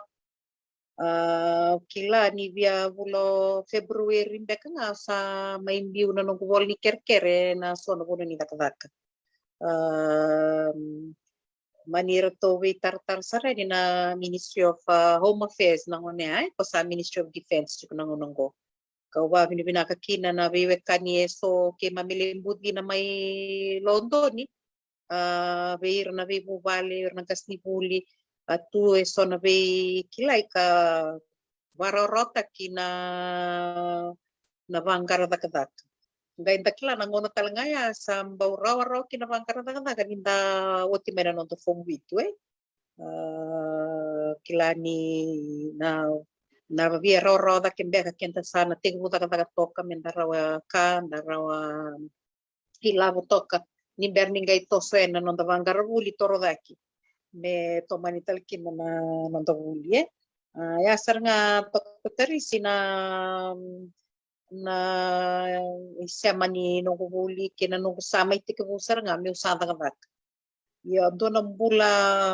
kila ni via bulo February mbeka nga sa may mbiu na nung bol ni kerkere na sono buno ni dakadaka manira to we tartar sare ni na Ministry of Home Affairs na ngone ay ko sa Ministry of Defense chiko nangonongo kawa binakakina na wewe kani so ke mamilimbud na may londo ni veir na ve bubali na kasni buli atu so na ve kilay ka warorota kina na bangkara dakadak ngai dakla na ngono talangaya sa mbawrawaraw kina bangkara dakadak kaninda woti mena no to form witu kilani na via roda kembeka kenta sana tigu taka toka mendarawa ka ndarawa hilavo toka ni berningai tosena non davangara vuli torodaki me tomani talkina na non davuli ya sarnga tokterisi na isemani no vuli kina no sama itika vusar nga me usada ngavak ya dona bula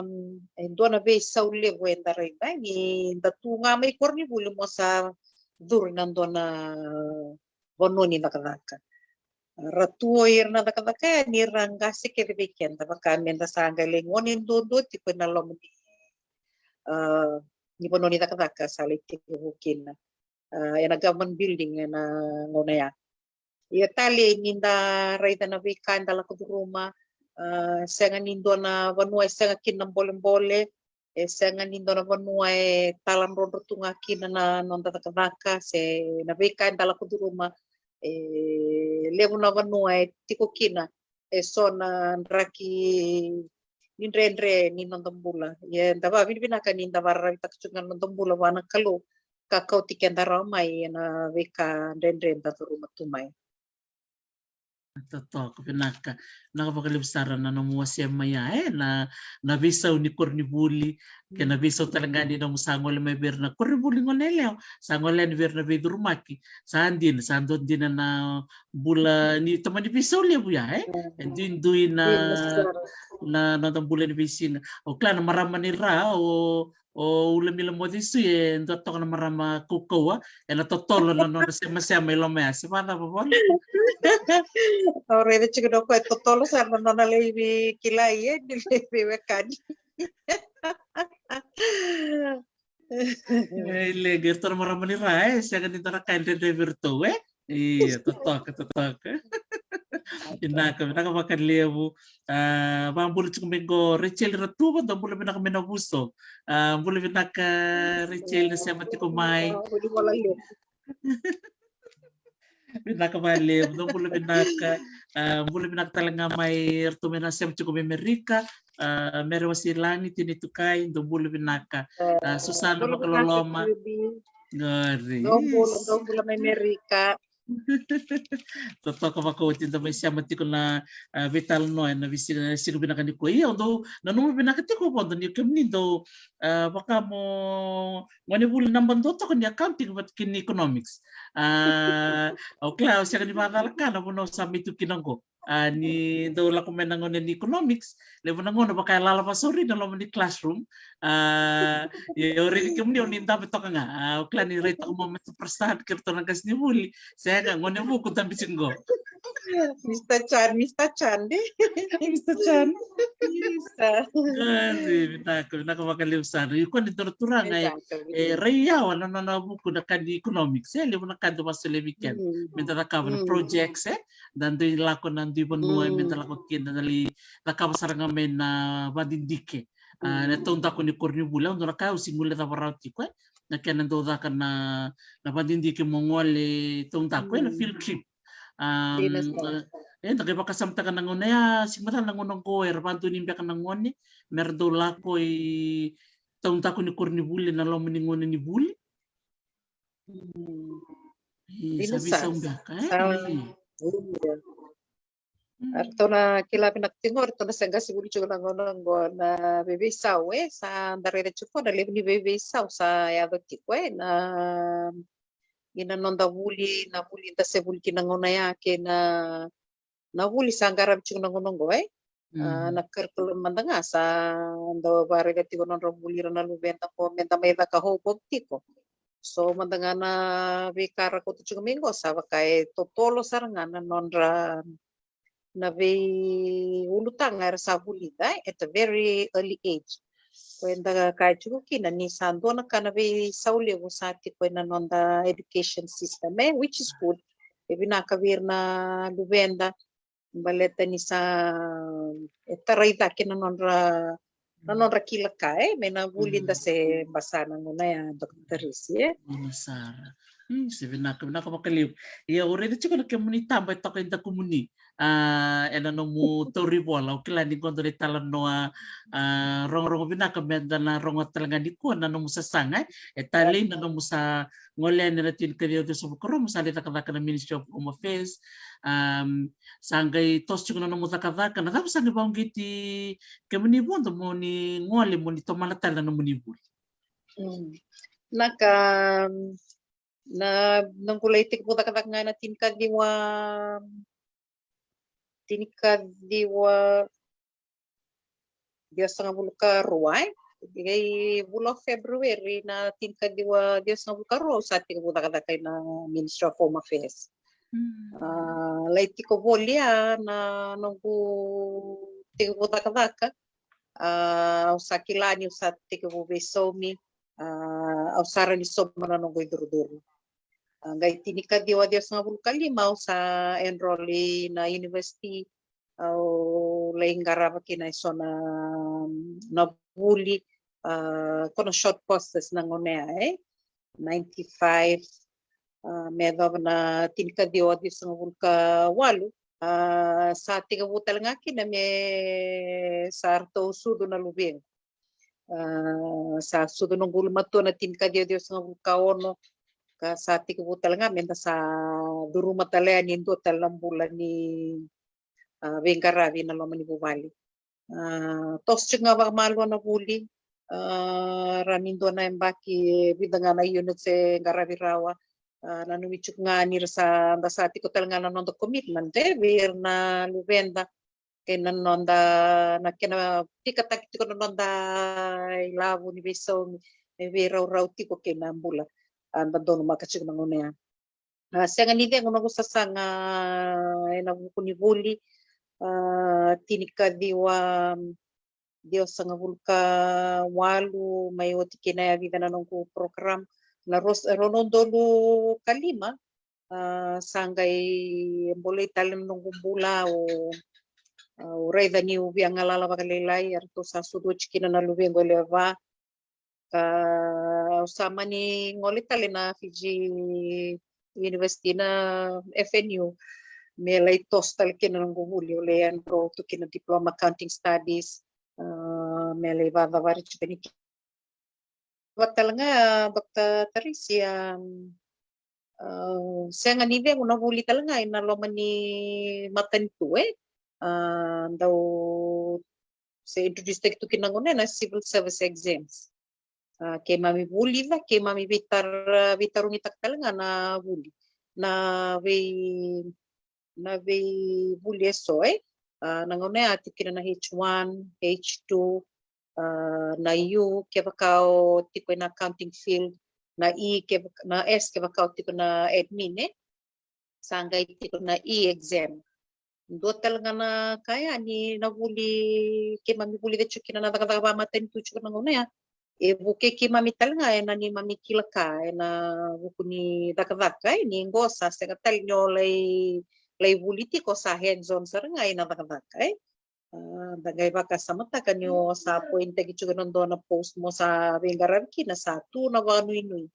dona ve saule wenda renda ni datu nga mai korni vuli mo sa dur nan dona bononi nakadaka ratuo irna dakadaka ni rangasi ke weekend baka menda sanga lengon do tipo na lom ni bononi dakadaka saliti bukina ena government building ena ngona ya ia tali ninda raida na weekend dala ko ruma senga nindo na vanua senga kinam bole senga nindo na vanua talan rondo tunga kina na nonda dakadaka se na weekend dala ko ruma levo na vanua tiko kina sona raki nindrendre ni nondambula ye ndava vinaka ni ndavara takchunga nondambula wana kalu kakau tikendara mai na veka ndendre ndaturuma tumai Totoo pinaka nakapagkalibsaran na ng mga siya maya na visaw ni Cornibuli kaya na visaw talaga din ng musangol may bir na Cornibuli ngoneleo sangol ni bir na vidurumaki saan din na bula ni teman ni visaw liya buya and din duin na notang bula ni visin o klan marama ni ra o ulam mo disu ndo to na marama kukawa na totolo na no sa may lomaya si pana pa bon Ora de chico no cuento todos los años no na levi kila ye ni levi wekani le gerto na marama ni ra siya ganito na kain de virtu iya totok Inaka makan lebu bambulu cukumengo Rachel ratu ba bulu binaka menabuso bulu binaka Rachel na siya matiko mai binaka bale bulu binaka talaga may ertumena siya matiko Amerika meron wasilangi tinitukai bulu binaka Susana makaloloma ngari Dombula Amerika Totoo ko tinta may siya matiko na vital no na visina sino binaka ni ko iya do nanu binaka tiko po do ni kemni do baka mo ngani bul namban do to ni accounting but kin economics o class siya ni bakal ka na no sa mitu kinangko ni do la kumenangon ni economics levo nangon baka lalapa sorry na lo ni classroom yori kemni ni dapat to nga o class ni rate ko mo perstahan kirto ng gas ni buli saya nggak ngone buku tapi cenggo. Mr. Chan deh. Mr. Chan. Bisa. Binaka makalibsan. Yuko ni torturang ay raya wala na buku na kandi economics libo na kandi masule weekend. Minta ka projects dan do lako nan di bonua minta lako kin dali nakabasarang men na badindike. Na tonta ko ni Cornibula ndo nakao singula ta parauti ko. Na kaya nandoda ka na napadindi ki mongole tonta ko na field trip. Nakipakasam ka ng unaya, sigmata ng unang ko, erbanto nimbiya ka ng ngoni, merdo lako tonta ko ni Cornibuli na lomo ni ngoni ni Buli. Sabi sa umbya ka Arto na kila pinaktingor to na sangga siguro chugo na ngonong na bebe saw sa darere chuko na lebi ni bebe saw sa yado tiko na ina nonda wuli na wuli ta se wuli kinangona yake na wuli sanggara chugo na ngonong na kerkulum mandanga sa ndo barega tiko non wuli na lubenta ko menta meda ka hobok tiko so mandanga na bikara ko chugo mingo sa bakay totolo sarangana nonra na ulutang nga sa bulita at a very early age. Kwenda kay chukina ni sando na kana sauli usati ko na nonda education system which is good. Binakawir na lubenda baleta ni sa etaraita kina nonra kila kay may na bulinda se basana mo na ya doktoris Sara. Se vinaka makaliw. Ia ore de chiko ke muni tamba toka inda kumuni. Ela no mu tori bola o kila ni kondo de tala noa rong vinaka menda na rongo talanga di ko na no musa sanga e tale na no musa ngole na tin ke de so ko musa de taka na Ministry of Home Affairs. Sangai tos chiko no musa kavaka na tapu sangai baungiti ke muni bondo mo ni ngole mo ni tomala tala no muni bul. Naka na nangkulay tik po takatak nga na tinikadiwa Dios nga bulka ruay kay bulo February na tinikadiwa Dios nga bulka ro sa tik po takatak na Ministry of Home Affairs. Laiti ko bolia na nangku tik po takatak sa kilani sa tik po besomi au sara ni soma na nangku iduruduru. Ngai tinika diwa Dios nga bulka lima sa enroll na university au laingara kina so na buli kono short courses na ngonea 95 medo na tinika diwa Dios nga bulka walu sa tiga butal nga kina me sa arto sudo na lubeng sa sudo ng gulmato na tinika diwa Dios nga bulka ono sa tiga butal nga menta sa duruma talea nindo talang bulan ni Vengaravi na loma ni Buvali. Tos nga ba malo na buli ranindo na embaki bidanga na unit se Garavi rawa na numichuk nga ni sa ndasati ko talanga na nondo commitment vir na luvenda kay nanonda na kena tikatak ko nanonda ilavu ni beso vera raw tiko kay na bula anda dono makachik na ngone sa nga nide ngono gusto sa nga na kuni buli tinika diwa Dios nga bulka walu may oti kinaya vida na nung program na ronondolu kalima sanggay boleh talim nung bula o reda ni ubi ang alala bakalilay arto sa sudut kina na lubeng leva sama ni ngolit tali na Fiji University na FNU melay tostal kina ng gumuli ulean ro to kina diploma accounting studies melay vada vari chupeni batal nga Dr. Tarisia saya nga nive una huli talaga ina loman ni matantu daw sa introduce to kinanguna na civil service exams kay mami buli la kay mami bitarong itak talaga na buli na way buli nangona ati kina na H1 H2 na U kaya bakao tipo na accounting field na E na S kaya bakao tipo na admin sanggay tipo na E exam do talaga na kaya ni nabuli kay mami buli de chukina na daga maten tu chukina ngona buke ki mami talaga na ni mami kilaka na buku ni daga ni ngosa sa katal nyo lay buliti ko sa hands on sa ngay na daga dagay baka sa mata kanyo sa point gi chuga nondo na post mo sa Vengaravi kina sa tu na wanui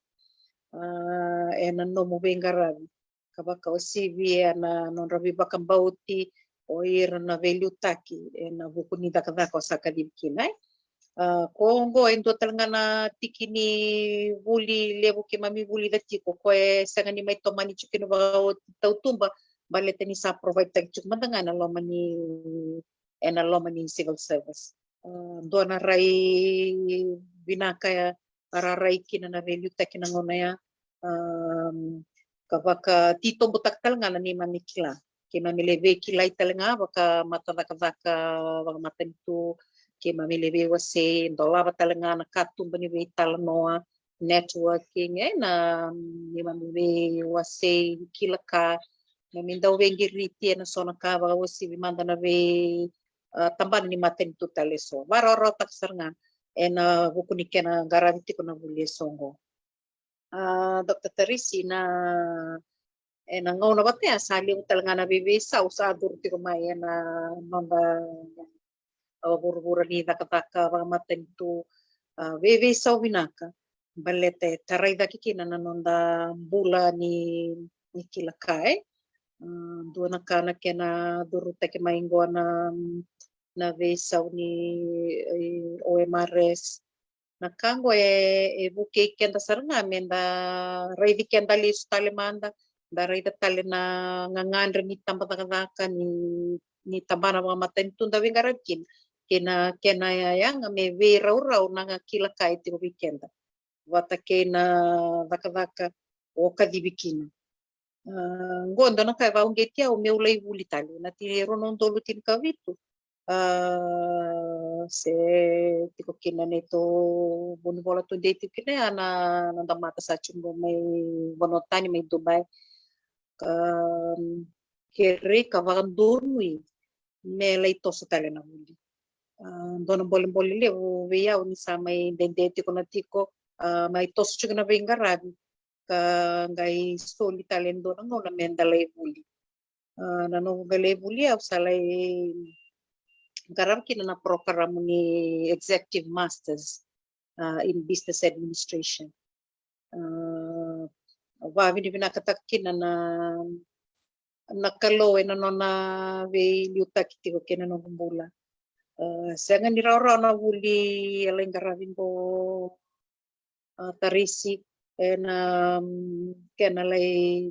no mo Vengaravi kabaka o CV na non rabi baka bauti o ir na value taki na buku ni daga ko sa kadib kinay Kongo endo talaga na tikini buli levo ki mami buli da tiko ko sanga ni may tomani chukino ba tautumba baleta ni sa provide tag chuk madanga na loma ni civil service do na rai binaka ararai kina na value taki na ngona ya kabaka tito butak talaga na ni mami kila kina mileve kilay talaga baka matadaka baka matantu que mamilebe wase dolaba talaga na katumba ni talanoa networking na ni mamilebe wase kilaka na mindaw wengiriti na sona kaba wase bimanda na be tamban ni maten tutaleso baroro taksar nga na bukuniken na garanti ko na buli songo Dr. Teresi na ngaw na bate sali talaga na bebe sa usadur ti kumaya na mamba buru-buru ni taka-taka mga matentu veve sa winaka balete tarai da kikina na nonda bula ni kilakai. Dua na kana kena duruta ke maingoa na vesau ni OMRS. Na kango e buke kenda saranga menda reidi kenda lisu tale manda da reida tale na ngangandre ni tambatakadaka ni tambana mga mata ni tunda wingarakin kena yang me ve rau na kila kai tiko weekenda wata kena daka o kadibikina ngondo na kai vaungetia o meu lei vuli tale na ti ronon dolu tin kavitu se tiko kina neto boni bola tu date kina ana nanda mata sa chumbo mai bonotani mai Dubai kere kavandorui me lei tosa tale na vuli dona boli le o veia o ni sa mai dente tiko na tiko mai tosa chuka na vengarabi ka ngai soli talendo na ngona menda lei vuli na no lei vuli au salai garam kina na program ni executive masters in business administration va vini vina katakina na kalo na nona ve liuta kitiko kena no gumbula senga ni rao na vuli aleng garavimbo tarisi na kena lai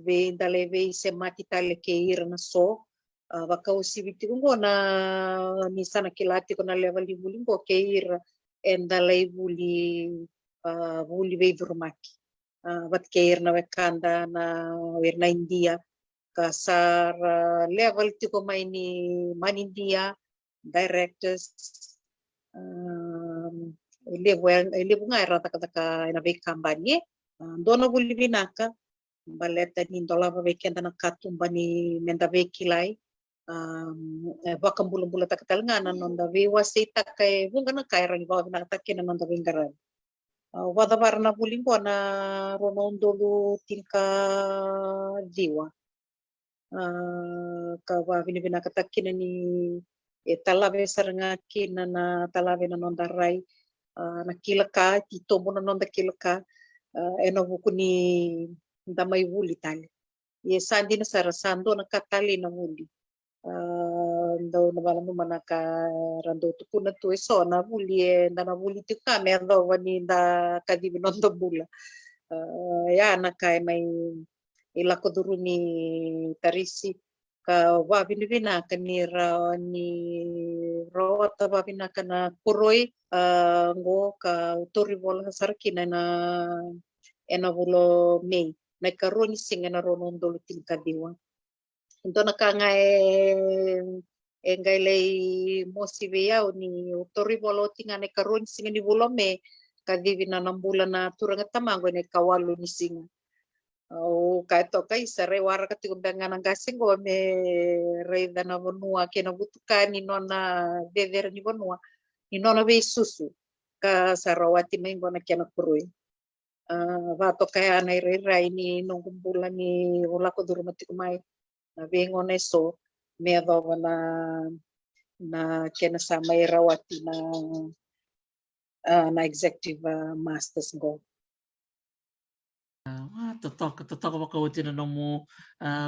ve dale ve se mati tale ke ira na so vakau siviti kungo na ni sana kilati kona level di vuli ngo ke ira endalai vuli ve durmaki vat ke ira na vekanda na na India kasar level tiko mai ni man India directors lebu ngai rata kata na ve kambanye dona vuli vinaka baleta ni dola va vekenda na katumba ni menda ve kilai vakambula takatalanga na nonda ve wasita kai vunga na kai rangi va na takena nonda vengara wada varna vuli na ronondolu tinka diwa ka va vina katakina ni talave saranga kina na talave na nonda rai na kilaka ti tombo na nonda kilaka ena vuku ni ndamai vuli tale ye sandi na sarasando na katali na vuli ndau na bala mana ka rando tu kuna tu eso na vuli na vuli tu ka me ndo vani nda kadibi nondo bula ya na kai mai ila koduru ni tarisi ka wa vina ka ni rota wa vina ka na kuroi ngo ka utori bola sarkina na ena vulo mei na karoni singa na ronondo tinka diwa então na kanga ngai lei mosi veia ni utori bola tinga na karoni singa ni vulo me kadivi na nambula na turanga tamango ne kawalu ni singa o kai to kai sare wara ka tigo bangana gasingo me reida na vonua ke na butukani nona dever ni vonua ni nona ve susu ka sarawati mengo na kena kurui va to kai ana rai ni nongumbula ni ola ko durmati mai na vengo na so me do na kena sama rawati na executive masters go totoka wakautina nomu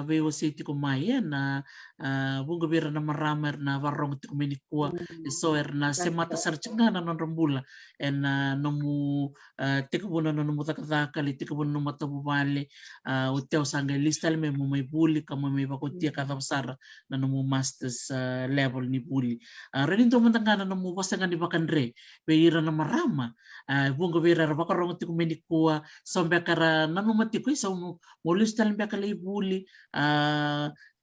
vewa siti ko mai na bunga bira na maramar na warong tiko minikua so na semata sarchinga na non rambula en nomu tiko buna nomu takataka li tiko buna nomu tabubale uteo sanga lista le memo mai buli kama mai bakotia kata besar na nomu masters level ni buli renin to mantanga na nomu pasangan di bakandre beira na marama bunga bira bakarong tiko minikua sampai kara nanu mati ko isa molus talim baka lay buli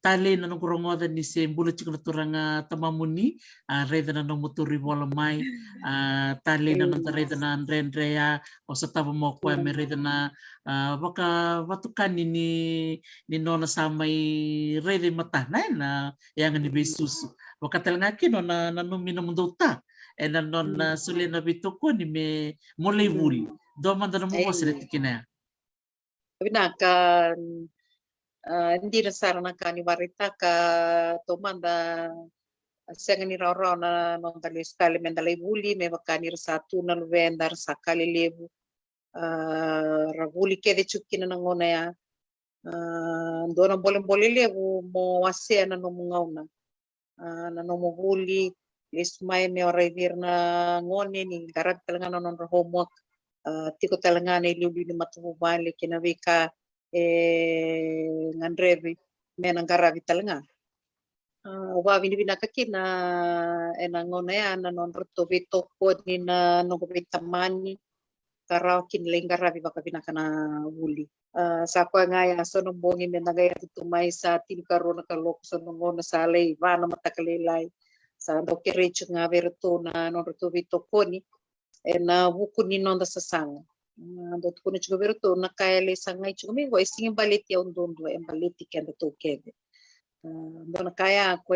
tale na nung kurongoda ni se bula chikuna turanga tamamuni reda na nung muturi bola mai tale na nung reda na Andrea o sa taba mo ko me reda na baka batukan ni nona samay reda mata na yang ni besusu baka talanga kino na numi na mundota e na non suli na bituko ni me molay buli do man na mo wasila tikina Vinaka hindi na sarana ka ni warita ka tomanda Senga ni rao na non dali skali mendalai buli me vakani satu na luvenda sakali lebu ravuli kede chukina na ngona ya dona boleh lebu mo wase na no ngauna na no buli lismai me orai virna ngone ni garat talanga non homework tiko talanga ne liu ni matu bale kina vika ngandrevi me nangaravi talanga wa vini vina kakina ena ngona ya na non roto vito ko ni na no vitamani karau kin lengaravi baka vina kana wuli sa ko ngaya so no bongi me nagaya tutumai sa tin karona kalok so no ngona sa lei vana matakalelai sa do kerechu nga verto na non roto vito ko ni ena buku ni non da sasanga do ko ni chugo verto na kaya le sanga chugo mi go ising baleti ya undondo em baleti kenda to kede dona kaya ko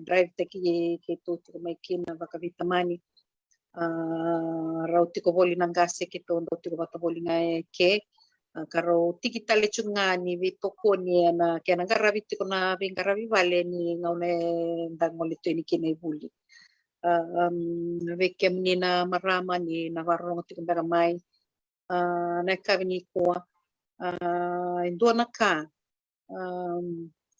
drive teki ke to chugo mai kina baka vitamani rau tiko boli nangase ke to ndo tiko bata boli ngai ke karo tiki tale chungani vito ko ni na ke na garavi tiko na vingaravi vale ni ngaune ndangoli to ni kine buli veke menina marama ni na varong tiko mbera mai na kavini ko ndo na ka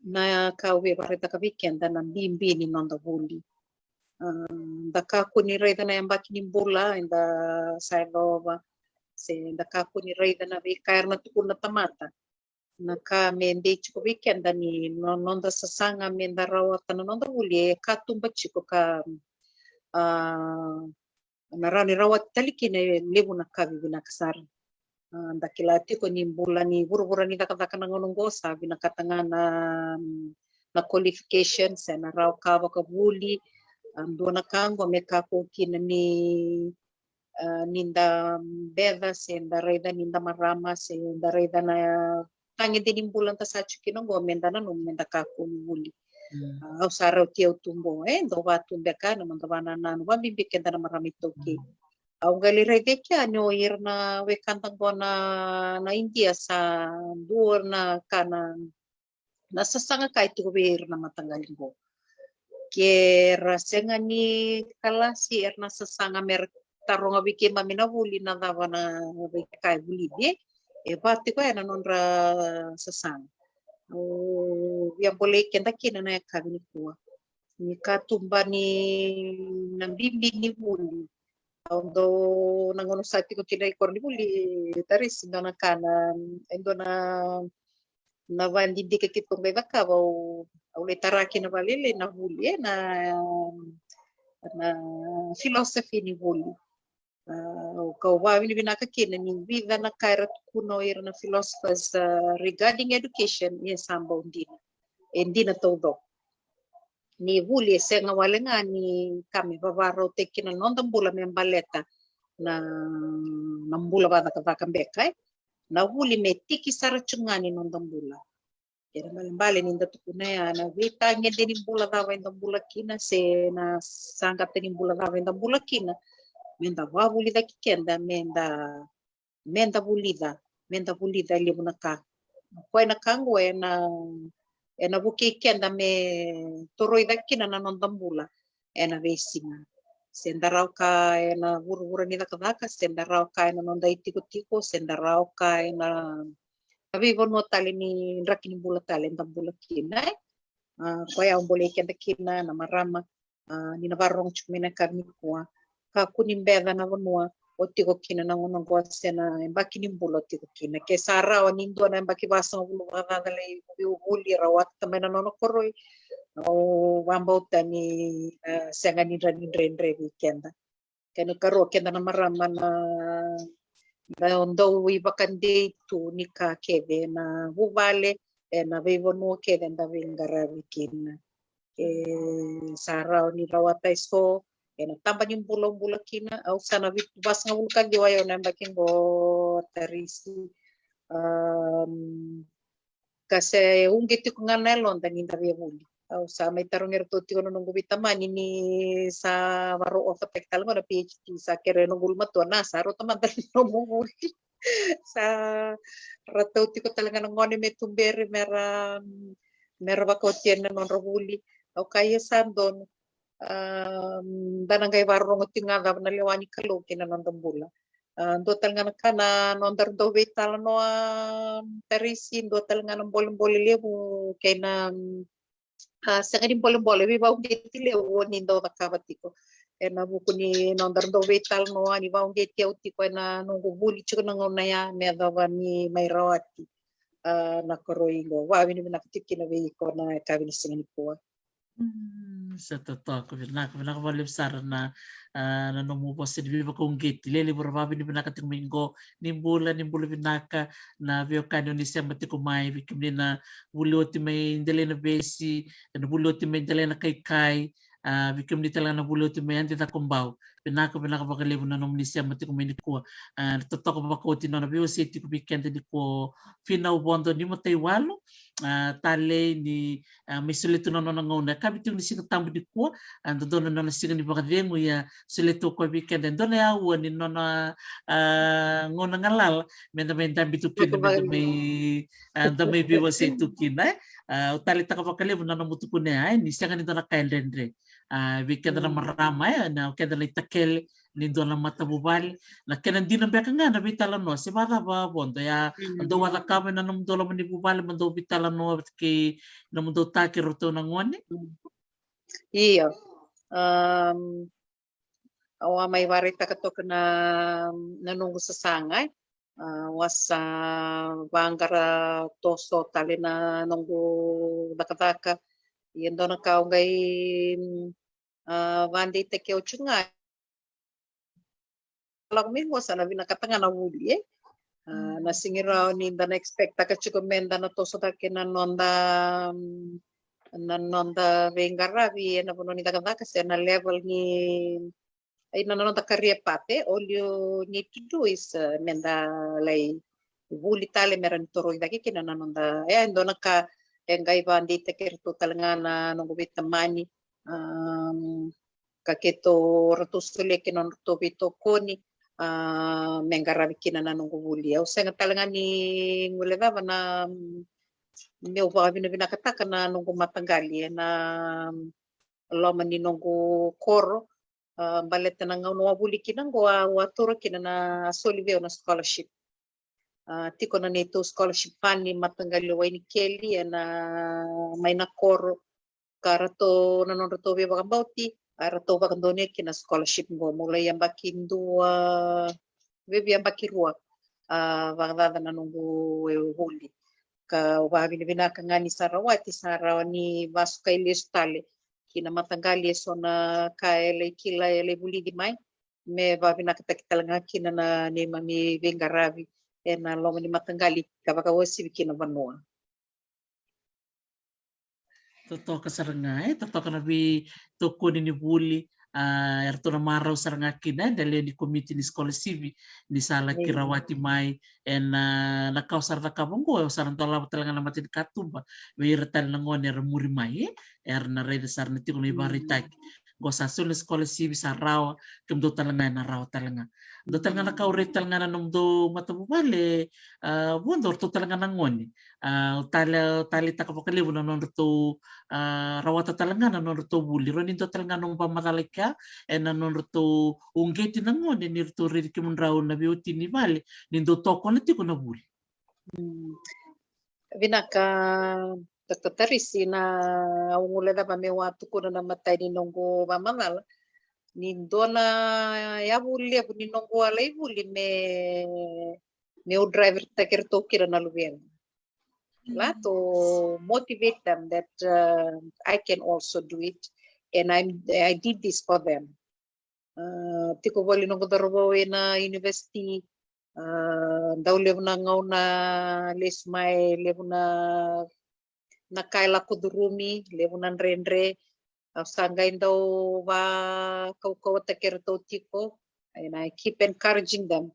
na ka we bareta ka weekend na bimbi ni nonda buli daka kuni reida na yamba kini bola inda sailova se daka kuni reida na vikair na tukuna tamata naka mende chiko weekend ni nonda sasanga menda rawata na nonda buli ka tumba chiko ka narani rawat taliki na lebu na kavi bina kasar dakila tiko ni bola ni buru-buru ni daka na ngonongosa bina katanga na qualifications na raw kawa ka buli dona kango me kako kina ni ninda beda senda reda ninda marama senda reda na tangi din bulan ta sachu kino go menda na no menda kako buli au saro tio tumbo do va tumbe kana manda bana na no va bibi kenda na marami toki au gali rede kya no irna we kanta gona na India sa dur na kana na sasanga kai tu be irna matangalingo ke rasenga ni kalasi erna sasanga mer taronga bike mamina buli na davana kai buli be e pati ko ena nonra sasanga ya boleh kenda kina na kabini kuwa ni katumba ni nambimbi ni buli ando nangono sati ko tinai kor ni buli taris ndona kana endona na vandi dike kitonga vaka au le taraki na valele na buli na philosophy ni buli ka wa vini vina ka kina ni vida na kaira kuno ira na philosophers regarding education ye samba endina todo ni buli senga walenga ni kami vavaro tekina nonda bula membaleta na bula vada ka vaka mbeka na buli me tiki sara chungani nonda bula era mbale ninda tukunea na vita ngende ni bula dava inda bula kina se na sanga teni bula dava inda bula kina menda vavuli da kikenda menda bulida ile bunaka kwa na kango ena buke kenda me toroi da kina na nondambula ena vesinga sendarau ka ena vuru ni da kavaka sendarau ka ena nonda itiko sendarau ka ena vivo no tali ni rakini bula tali ndambula kina kwa ya umbole kenda kina na marama ni na varong chumina karni kwa ka kuni mbeda na vanua o tiko kina na ngono sena mbaki ni mbulo tiko kina ke sara o nindo na mbaki basa ulo vada le uli rawat tamena nono koroi o wamba utani senga ni rendre weekend kena karo kenda na marama na ondo iba kande tu ni ka keve na vuvale na vivo no keve nda vingara wikina sara o ni rawata iso ena tamba ni bula kina au sana vitu bas ngawul ka giwayo na bakin go tarisi kase ungi tiku nganelo ndani ndawe buli au sa may tarong erto tiko no nungu vitamani ni sa waro of tektal mo na PhD sa kere no gulma to na sa ro tamantal no mo buli sa rato tiko talaga ngone me tumbere mera bakotien na non robuli au kaya sandon danangay varong tinga na lewani kalo kina nandambula. Dotal nga nakana nondar do vetala no tarisi dotal nga ng bolong-bolong lebu kay na sa kaning bolong-bolong viva ungeti lewu nindo nakabatiko. Na buku ni nondar do vetal no ani va ungeti auti ko na nungu buli chuko na ngonaya me dawa ni may rawati na koroingo. Wa ni nakatiki na veiko na kawin singani ko. Sa totoo ko pinakamalibsar na nanumupo sa dibi kung gate lele probabil ni pinakating minggo nimbula pinaka na vio kanyo ni siya mati kumay bikim ni na buloti may dali na besi na buloti may dali na kay bikim ni talaga na buloti may anti na kumbaw pinaka pagkalibo na nung ni siya mati kumay ni ko totoo ko bakoti na vio city ko bikente ni ko finaw bondo ni mo taywalo tale ni may sulito na nangona kabit yung nising tambo di ko ando doon na nasing ni bakademo ya sulito ko weekend and doon ya won ni nona ngona ngalal menda menda bitukin menda may biwa sa tukin utali ta kapakali na namutu ko na ay nisang ni doon na kain rendre weekend na maramay na kenda na itakel ni doon na matabubal na kenan din ang beka nga na bitala no si para ba bondo ya ando wala kami na nung doon man ibubal mando bitala no kay namun do taki roto ng wani Iyo. Awa may warita kato na nanungo sa sangay. Was bangara toso tali na nunggu dakataka. Yan doon nakaungay vandi teke ochunga. Alam mo sa nabi nakatanga na wuli nasingiraw ni da na expect ka chukomenda na toso take na nonda vengaravi na puno ni dakataka kasi na level ni ay nanonda career pate all you need to do is menda lay wuli tale meron turo daki kina nanonda ndo naka engay vandi teke total nga na nungubit na mani kaketo ratustule kinon tobito koni mengaravi kina nanungu wuli au senga talaga ni nguleva na meu va binakataka na nungu matanggali na loma ni nungu koro baleta na ngau wuli kina ngwa waturo kina na soliveo na scholarship tiko na nito scholarship fani matanggali wa ni keli na may na koro karato nanon to be bakambauti arato bakandone kina scholarship ngo mulai yang bakin dua bebi yang bakirua bagdada na nungu huli ka wabi ni binaka ngani sarawati sarawani masuk kay listale kina matanggali so na kaele kila ele buli di mai me wabi nakatakita lang kina na ni mami bengaravi na lomo ni matanggali kabakawasi kina banua totoo ka sarangay totoo ka nabi toko ni buli erto na maraw saranga kina dali ni committee ni scholarship ni sala kirawati mai en nakausar na kabonggo sarang tola talaga na matin katumba mayiratan langon er muri mai na reda sar na tiko ni baritak go sa sul scholarship sa raw kumdo talaga na raw talaga do talaga nakaurit talaga na numdo matabubale bondo to talaga nangon tali takapakalibo na nonto rawata talaga na nonto buli ron into talaga nung pamatalika nanon to unggeti nangon ni to rin kimun raw na beauty ni bali nindo toko na tiko na buli binaka tatarisi na ungula na pamewatu ko na namatay ni nunggu mamangal nindo na yabuli ako ni nunggu alay buli me driver takir to kira na luwen to motivate them that I can also do it and I did this for them tiko bali nunggu darobawe na university daw levo na ngaw na lesmay levo na nakaila kudurumi levo na rendre sangain daw ba kau takir to tiko and I keep encouraging them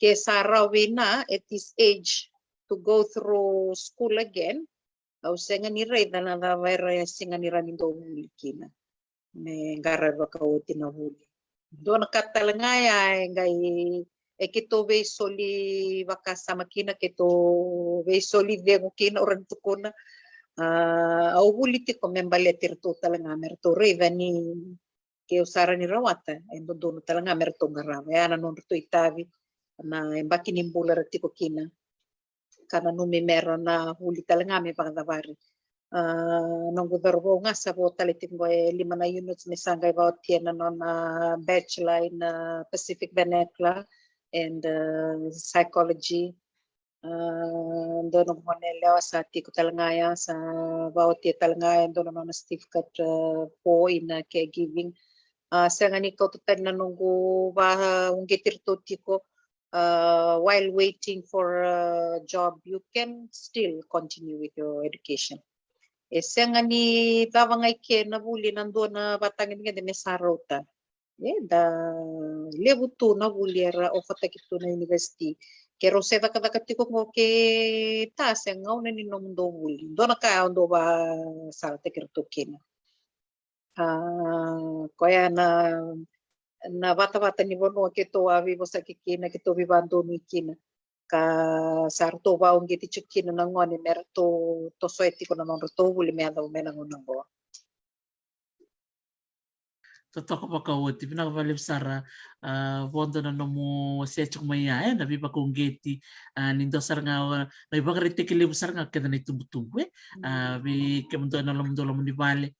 kesa rawina at this age to go through school again au senga ni ray na vera singa ni ranin do kina me garar ba kau tinahuli do nakatalangaya ngai kito be soli baka sama kina kito be soli de kina orang tukuna Au huli tiko membaleti rto talanga merto revani ke usara ni rawata e dono talanga merto ngarawa e ana non rto itavi na embaki ni mbula ratiko kina kana numi mero na huli talanga me pagdavari nongo darbo ngasa bo talitingo e 5 units ni sangay ba tiena non bachelor in Pacific Vernacular and psychology dono mone leo sa tiko talangaya sa bawat talangaya dono non certificate po in caregiving sa ngani ko tutan na nunggu ba ungetir to tiko while waiting for a job you can still continue with your education sa ngani bawangay ke na buli nando na batangin nga de mesarota da level 2 na buli era ofata kito na university kero se tiko mo ke tas yang ngau na ninom do buli do na ka do ba sa te kerto kina koya na bata ni bono ke to avi bosa ke kina ke to vivando ni kina ka sarto ba ungi ti chukina na ngoni merto to soeti ko na non to buli me ado me na ngongo Totoko pa kauti pinakavalip sara vondo na nomo sechok maya na biba kong geti nindo sar nga na iba karite kilib sar nga keda na itubutubu bi kemundo na lomundo lomundi bale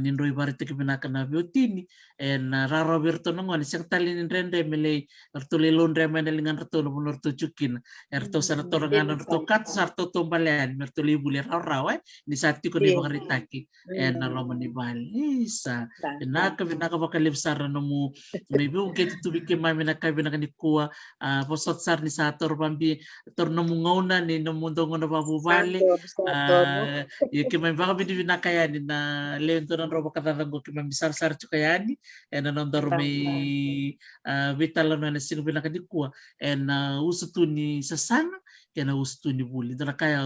nindo iba rite kibinaka na biotini na raro birto na ngoni siyang tali ni rende mele rto lelon reme na lingan rto no puno rto chukin rto sa rto nga rto kat sa rto tombalean rto libuli raw ni sati ko na iba karitaki na lomundi bale isa binaka bakalib sara no mo maybe ug get to bike may binaka ni kuwa posot sar ni sa tor bambi tor no mungona ni no mundo ngono babubale ke may baka binaka yan na lento ng robo katatango ke may sar chukayani and non dor may vital na sino binaka ni kuwa and uso tu ni sasana kena uso tu ni buli dara kaya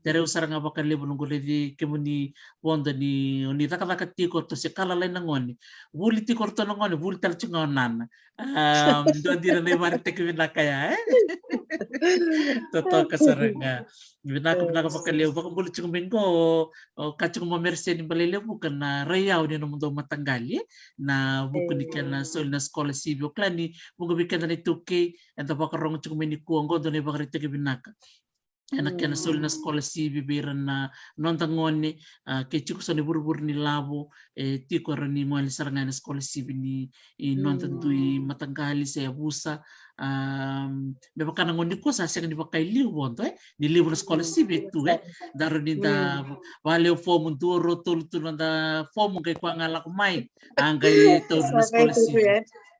dere usara nga bakalib no guledi kemuni wonda ni takatiko to se kala lai nangoni buli ti korto nangoni buli tal chunga nana do dira ne marte ke binakaya toto kasaranga binaka pakaliw baka buli chunga bengo o kachunga mamerse ni balile bukan na rayaw ni no mundo matanggali na buku ni kana sol na skola sibyo klani buku bikan na 2K and baka rong chunga ni kuango do ne baka rite ke binaka anak kena sol na skola si bibiran na nontangoni ke chuko sa ni burbur ni labo tiko ra ni mo sarangan na skola si ni nontan tui matanggali sa abusa me baka ngoni ko sa ni baka liu bonto ni liu na skola si tu daro ni da vale form duro tul da form kay kwa ngala kumay angay to na skola si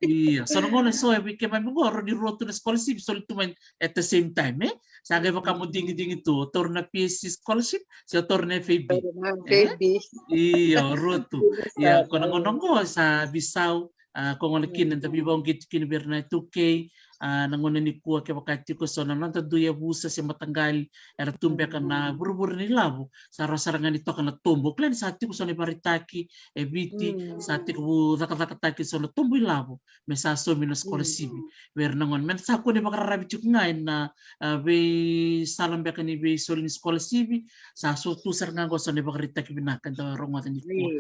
iya so ngono so ke may ngoro ni roto na skola si so tuman at the same time sagay baka mo dingi tu torna PSC scholarship sa torna FAB iya roto ya kono ngono sa Bisau kung ano kinan tapi bang git kinber na 2K nangono ni kuwa ke wakati ko so nan ta duya busa si matanggal era tumbe kan na burbur ni labo sa sarangan ito kan tumbok lan sa ati ko so ni baritaki biti sa ati ko zakataki so na tumbo labo me sa so minus scholarship wer nangon men sa ko ni makararabi chuk ngain na be salam be kan ni be so ni scholarship sa so tu sarangan ko so ni baritaki binakan ta rongwatan ni kuwa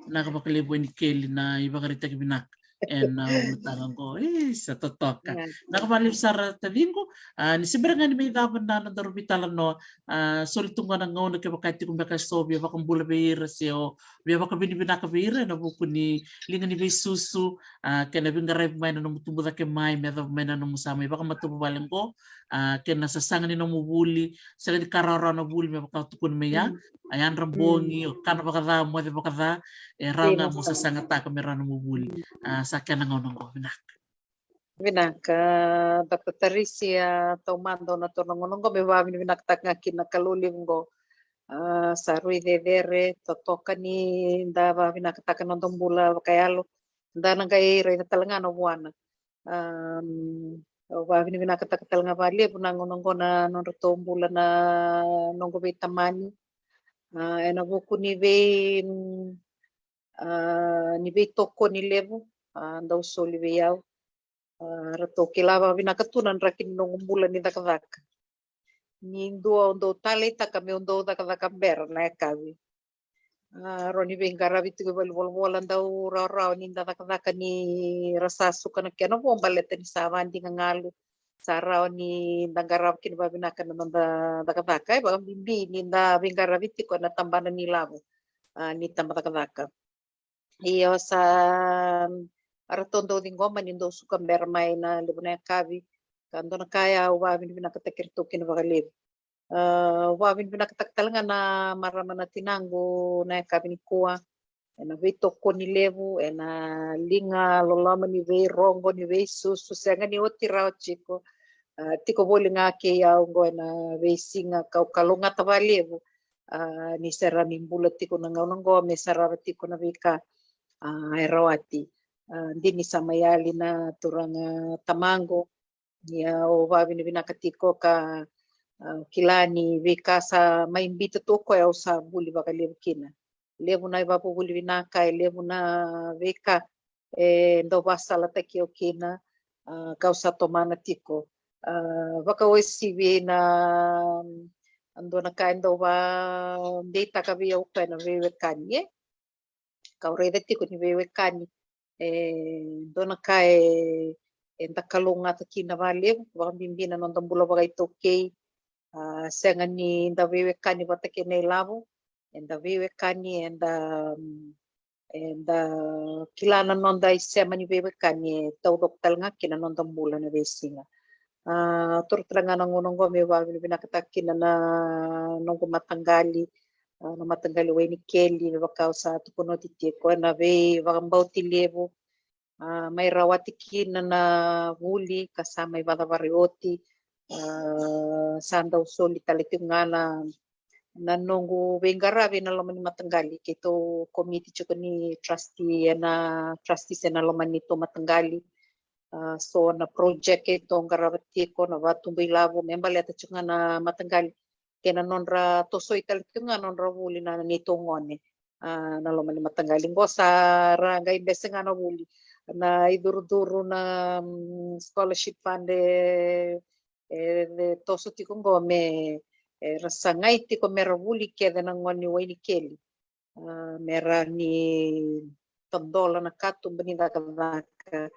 nakapakalibo ni Kelly na iba karita kibinak and utangan ko sa totoka nakapalip sara talingo ni siberanga ni may dapat na dorobitalan no solitong ka nang ngaw nagkapakati kung baka sobya baka mbula beira siyo biya baka binibinaka beira na buko ni linga ni susu kaya nabingaray may na namutumbo na may may na namusama baka matubabalang ko kaya nasasangan ni namubuli sa ni karara na buli may baka tukun maya ayan rambongi kana baka mo de baka ranga mo sa sangata kamera namubuli sa kaya nangonong ko Vinaka Dr. Tarisia tomando na to nangonong ko bewa vinaktak nga kinakalulim ko sa rui vere totoka ni ndaba vinaktak na bula kayalo nda kay re talanga no buana wa vinaktak talanga bali nangonong ko na no tombula na nonggo vitamani ena buku ni ve toko ni levo ndaw soli ve yaw rato kilaba vinakatunan rakin nong bulan ni takavaka Nindo do tale ta kami undo da kada kambera na kawi. Roni bengara vitu ke bol daw raw ninda da kada ni rasa suka na kena bo baleta ni sawan di ngalu. Saraw ni dangara kin babina kana da kada kai ba bimbi ninda bengara vitu ko na tambana ni lavo. Ni tambata kada. Iyo sa aratondo di ngoma nindo suka bermain na libuna kawi. Kando na kaya wa binakatakirto kin bakalib. Wawin pinakataktalangan na marama na tinango na kabini kuwa na vito ko ni levu na linga lolama ni ve rongo ni ve susu senga ni oti rao chiko tiko boli nga ke ya ngo na ve singa kau kalunga tava levu ni sera ni mbula tiko na ngo me sarara tiko na vika erawati ndini samayali na turanga tamango ya o wawin pinakatiko ka kilani vikasa maimbita toko ya usa buli baka levu kina levu na ibapo buli vinaka levu na vika ndo basala takio kina kausa tomana tiko baka wesivi na ando na kai ndo ba data ka via uka na vewe kanye kaureda tiko ni vewe kani ndo na kai enta kalunga takina va levu baka bimbina nonda bula baka itokei senga ni nda wewe kani watake nei lavo enda wewe kani enda kilana nonda isema ni wewe kani tau doktal nga kina nonda mbula na wesinga tur terangana ngonongo me wawi binakatakina na nongo matanggali na matanggali weni keli wakau sa tukono titieko na we wakambau tilevo mai rawati kina na huli kasama ibada varioti sanda usoli talitungana na nongo bengarabe na lomani matanggali kito komiti chuko ni trustee na lomani to matanggali so na project ito ngarabati ko na watumbi lavo membali ata chunga na matanggali kena nonra toso italitunga nonra wuli na nito ngone na lomani matanggali ngosa ranga imbese na wuli na iduru na scholarship fund toso tiko ngome rasangai tiko mera wuli keda na ngoni waini keli mera ni tondola na katu benida kadaka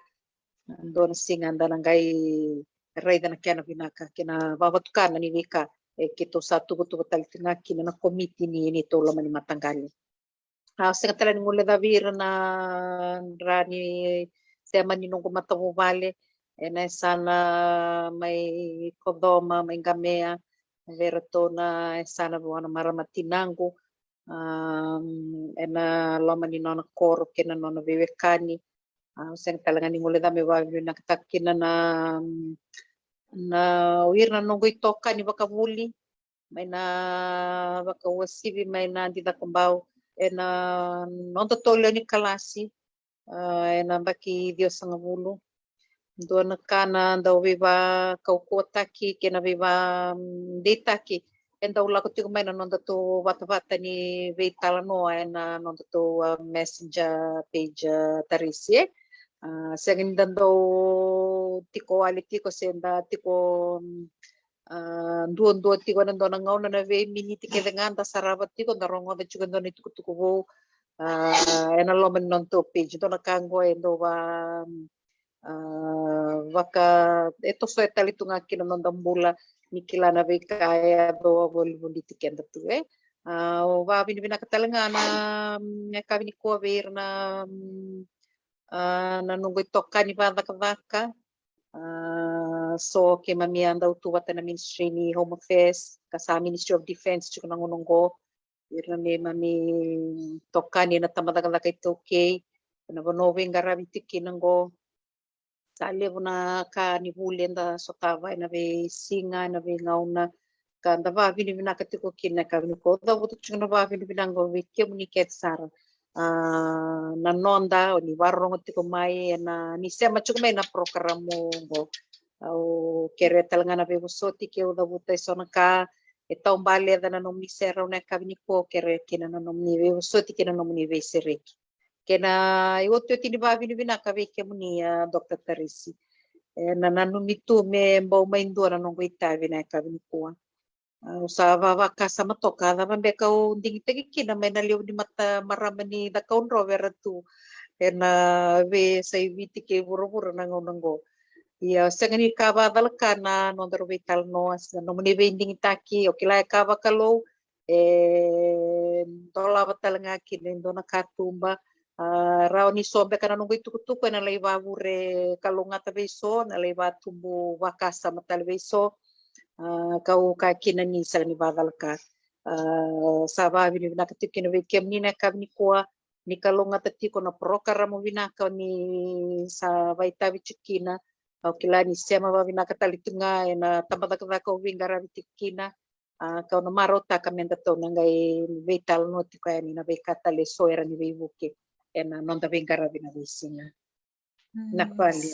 don singa andana ngai raida na kena binaka kena babatukana ni wika kito satu butu talitinga kina na komiti ni to lamani matanggali sekatala ni ngule davira na rani sema ni nungu matamu vale na sana may kodoma may gamea vera tona sana buwana marama tinango ena loma ni nona koro kena nona vivekani sen talangan ni ngule dame wa naktakina na wirna nungu itoka ni bakavuli may na bakawasibi may na dida kumbao ena nonto tolo ni kalasi ena baki Dios ang bulu doon kana daw viva kaukota ki kena viva data ki enda ula ko tigo may nonda to bata ni veitala no ena nonda to messenger page tarisi segin dando tiko ali tiko senda tiko duon tiko nando na ngauna na ve miniti ke dengan da sarabat tiko darongo da juga ndo tiko tiko bo ena lo men non to page do na kango endo wa waka eto so etalitunga kina nondambula nikila na kaya do volibuli tikenda tu wa bini katalenga na kabini ko ver na nungoi toka ni vaka so ke mami anda utu wata na ministry ni Home Affairs kasa Ministry of Defense chuko nangunongo irna ni mami toka ni na tamadagala kay toke na bonowing garabi tikinango sale na ka ni hulenda sotava na ve singa na ve ngauna ka ndava vini vina katiko kina ka vini ko da butu chuna va vini vinango ve kemuni ket sara na nonda ni warong tiko mai na ni sema chukme na programo go au kere talanga na ve soti ke uda buta sona ka etau bale da na nomi sera na ka vini ko kere kina na nomi ve soti kina nomi ve sereki kena iwotu tini bavi ni bina kave ke muni Dr. Tarisi na nanu mitu me mbau maindo na nongo itavi na kave ni kuwa Usava vakasa matoka dava beka o ding tegi kina mai na leo ni mata maramani da kaun rovera tu ena ve sai viti ke vura na ngonongo ia sengani kava dalka na no daro vital no as no mani vending taki o kila kava kalau dola batalanga kine dona katumba rao ni sobe kana nunggu itu kutuku na leiva vure kalau ngata beso na leiva tumbu vakasa matal beso kau ka kina ni sa ni badal ka saba vini na ka tikina ve kem ni na ka ni kwa ni kalonga tati ko na prokara mo vina ka ni sa vaita vichikina au kila ni sema va vina ka talitunga na tambata ka ko vingara vitikina ka na marota ka menda to na ngai vital no ti ka ni na ve kata le soera ni ve vuke ena nonda vingara vina visinga nakvali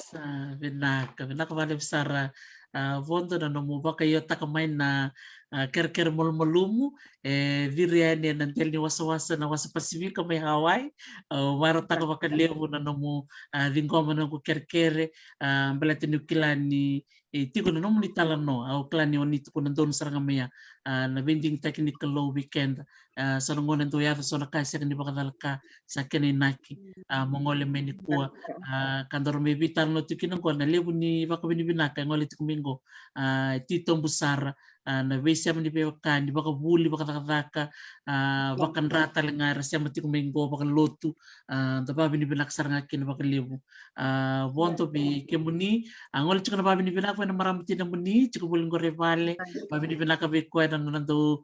Vinaka vale besar vondo na nomu baka yo takamai na ker molumu viriani na tel ni wasa na wasa pasifika mai Hawaii waro taka baka levu na nomu vingoma na ker belate nukilani tiko na nomu ni tala no au klani oni tiko na don saranga mea na vending technical low weekend sa ngona ndo ya so na kasi ni baka dalka sa kene naki mongole meni kuwa kandor me vital no tiki nang kona lebu ni baka bini binaka ngole tiko mingo tito busara na vesa mani be kan di baka buli baka taka baka rata lenga rasya mati kumingo baka lotu da ba bini binak saranga kin baka lebu bonto bi kemuni ngole tiko na ba bini binak na maramti na muni tiko buling gore vale ba bini binaka be ko na nando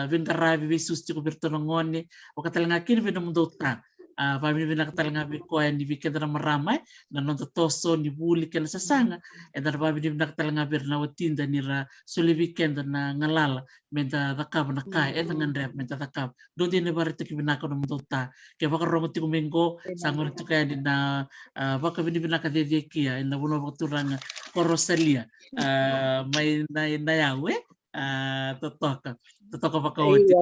vingarabi visus tiko bertono ngone baka talenga kin bino mundo ta pamili vinakatalanga vikoa ni vikendra maramai na nonto toso ni buli kena sasanga edar pamili vinakatalanga berna watinda ni ra soli vikenda na ngalala menta takab na kai ngandrep menta takab dodi ne barita ki vinaka no mutota ke baka romo tiku mengo sangor tuka ni na baka vini vinaka de kia ina buno baturanga korosalia mai na yawe totoka baka oti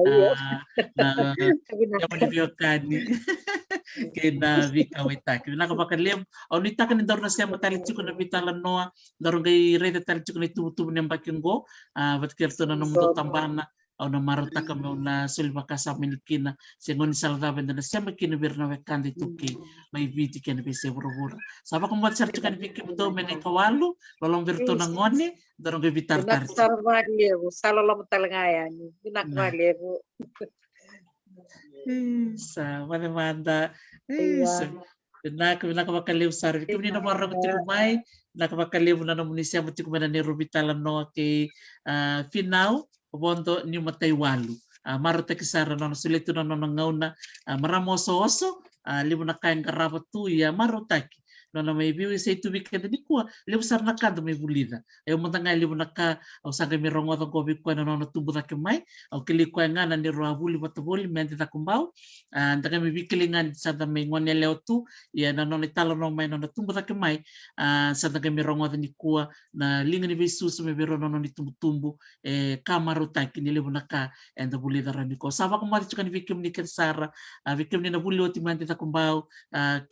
na yang menibiokan kena vika wita kena ka lem au ni takan ndor na siya matali chiko na vitala noa ndor ngai rede tali chiko na tubu na bakingo bat kerto na mundo tambana au na marota ka na sulba ka sa milikina sengon salda benda na siya makina berna wekandi tuki mai viti kena bese buru saba ko mat sartu kan viki buto mene kawalu lolong berto na ngone ndor ngai vitar tar sarvalevo salolo talangaya ni binak valevo sa manda nakabakaliw sa rin. Kung ninamarang ko tikumay, nakabakaliw na namunisya mo tikumay na ni Rubitalan no kay Finaw, Bondo ni Mataywalu. Marata kisara no sulito na nangaw na maramoso-oso, limo na kain karapat tu, marotaki. No na may biwi sa ito weekend ni kuha, limo sar na kada may bulida. Ayaw mo nga limo na ka, o sa kami rongo atong kobi kuha na natubo na kimay, o kili kuha nga na ni Rohabuli matabuli, mente na kumbaw, and kami bikilingan sa may ngone leo tu, ya na non italo no may no natubo na kimay, sa kami rongo atong ni kuha, na linga ni Jesus may biro no nitumbo, kamarotaki ni limo na ka, and the bulida rin ko. Sama ko mati ni Vikim ni Kansara, Vikim ni Nabuli o timante na kumbaw,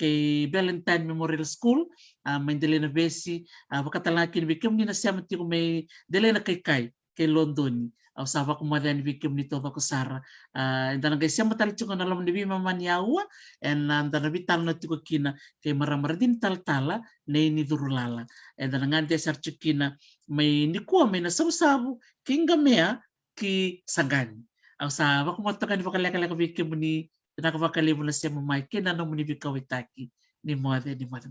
kay Valentine Memorial School, may na besi, pagkatalakin Vikim ni nasya mati ko may dali na kay London. Sawa ko madan Vikim ni Toba ko Sara. And then guys, siya matali ko na alam ni Bima Manyawa, and then nabital na tiko kina kay maramara din taltala na inidurulala. And then ngante sarchukina may nikuha may nasabu-sabu kingamea ki sagan. Ang sawa ko matakan pakalaka Vikim ni nakapakalimu na siya mamay kina no munibikaw itaki ni Mother ni Mata.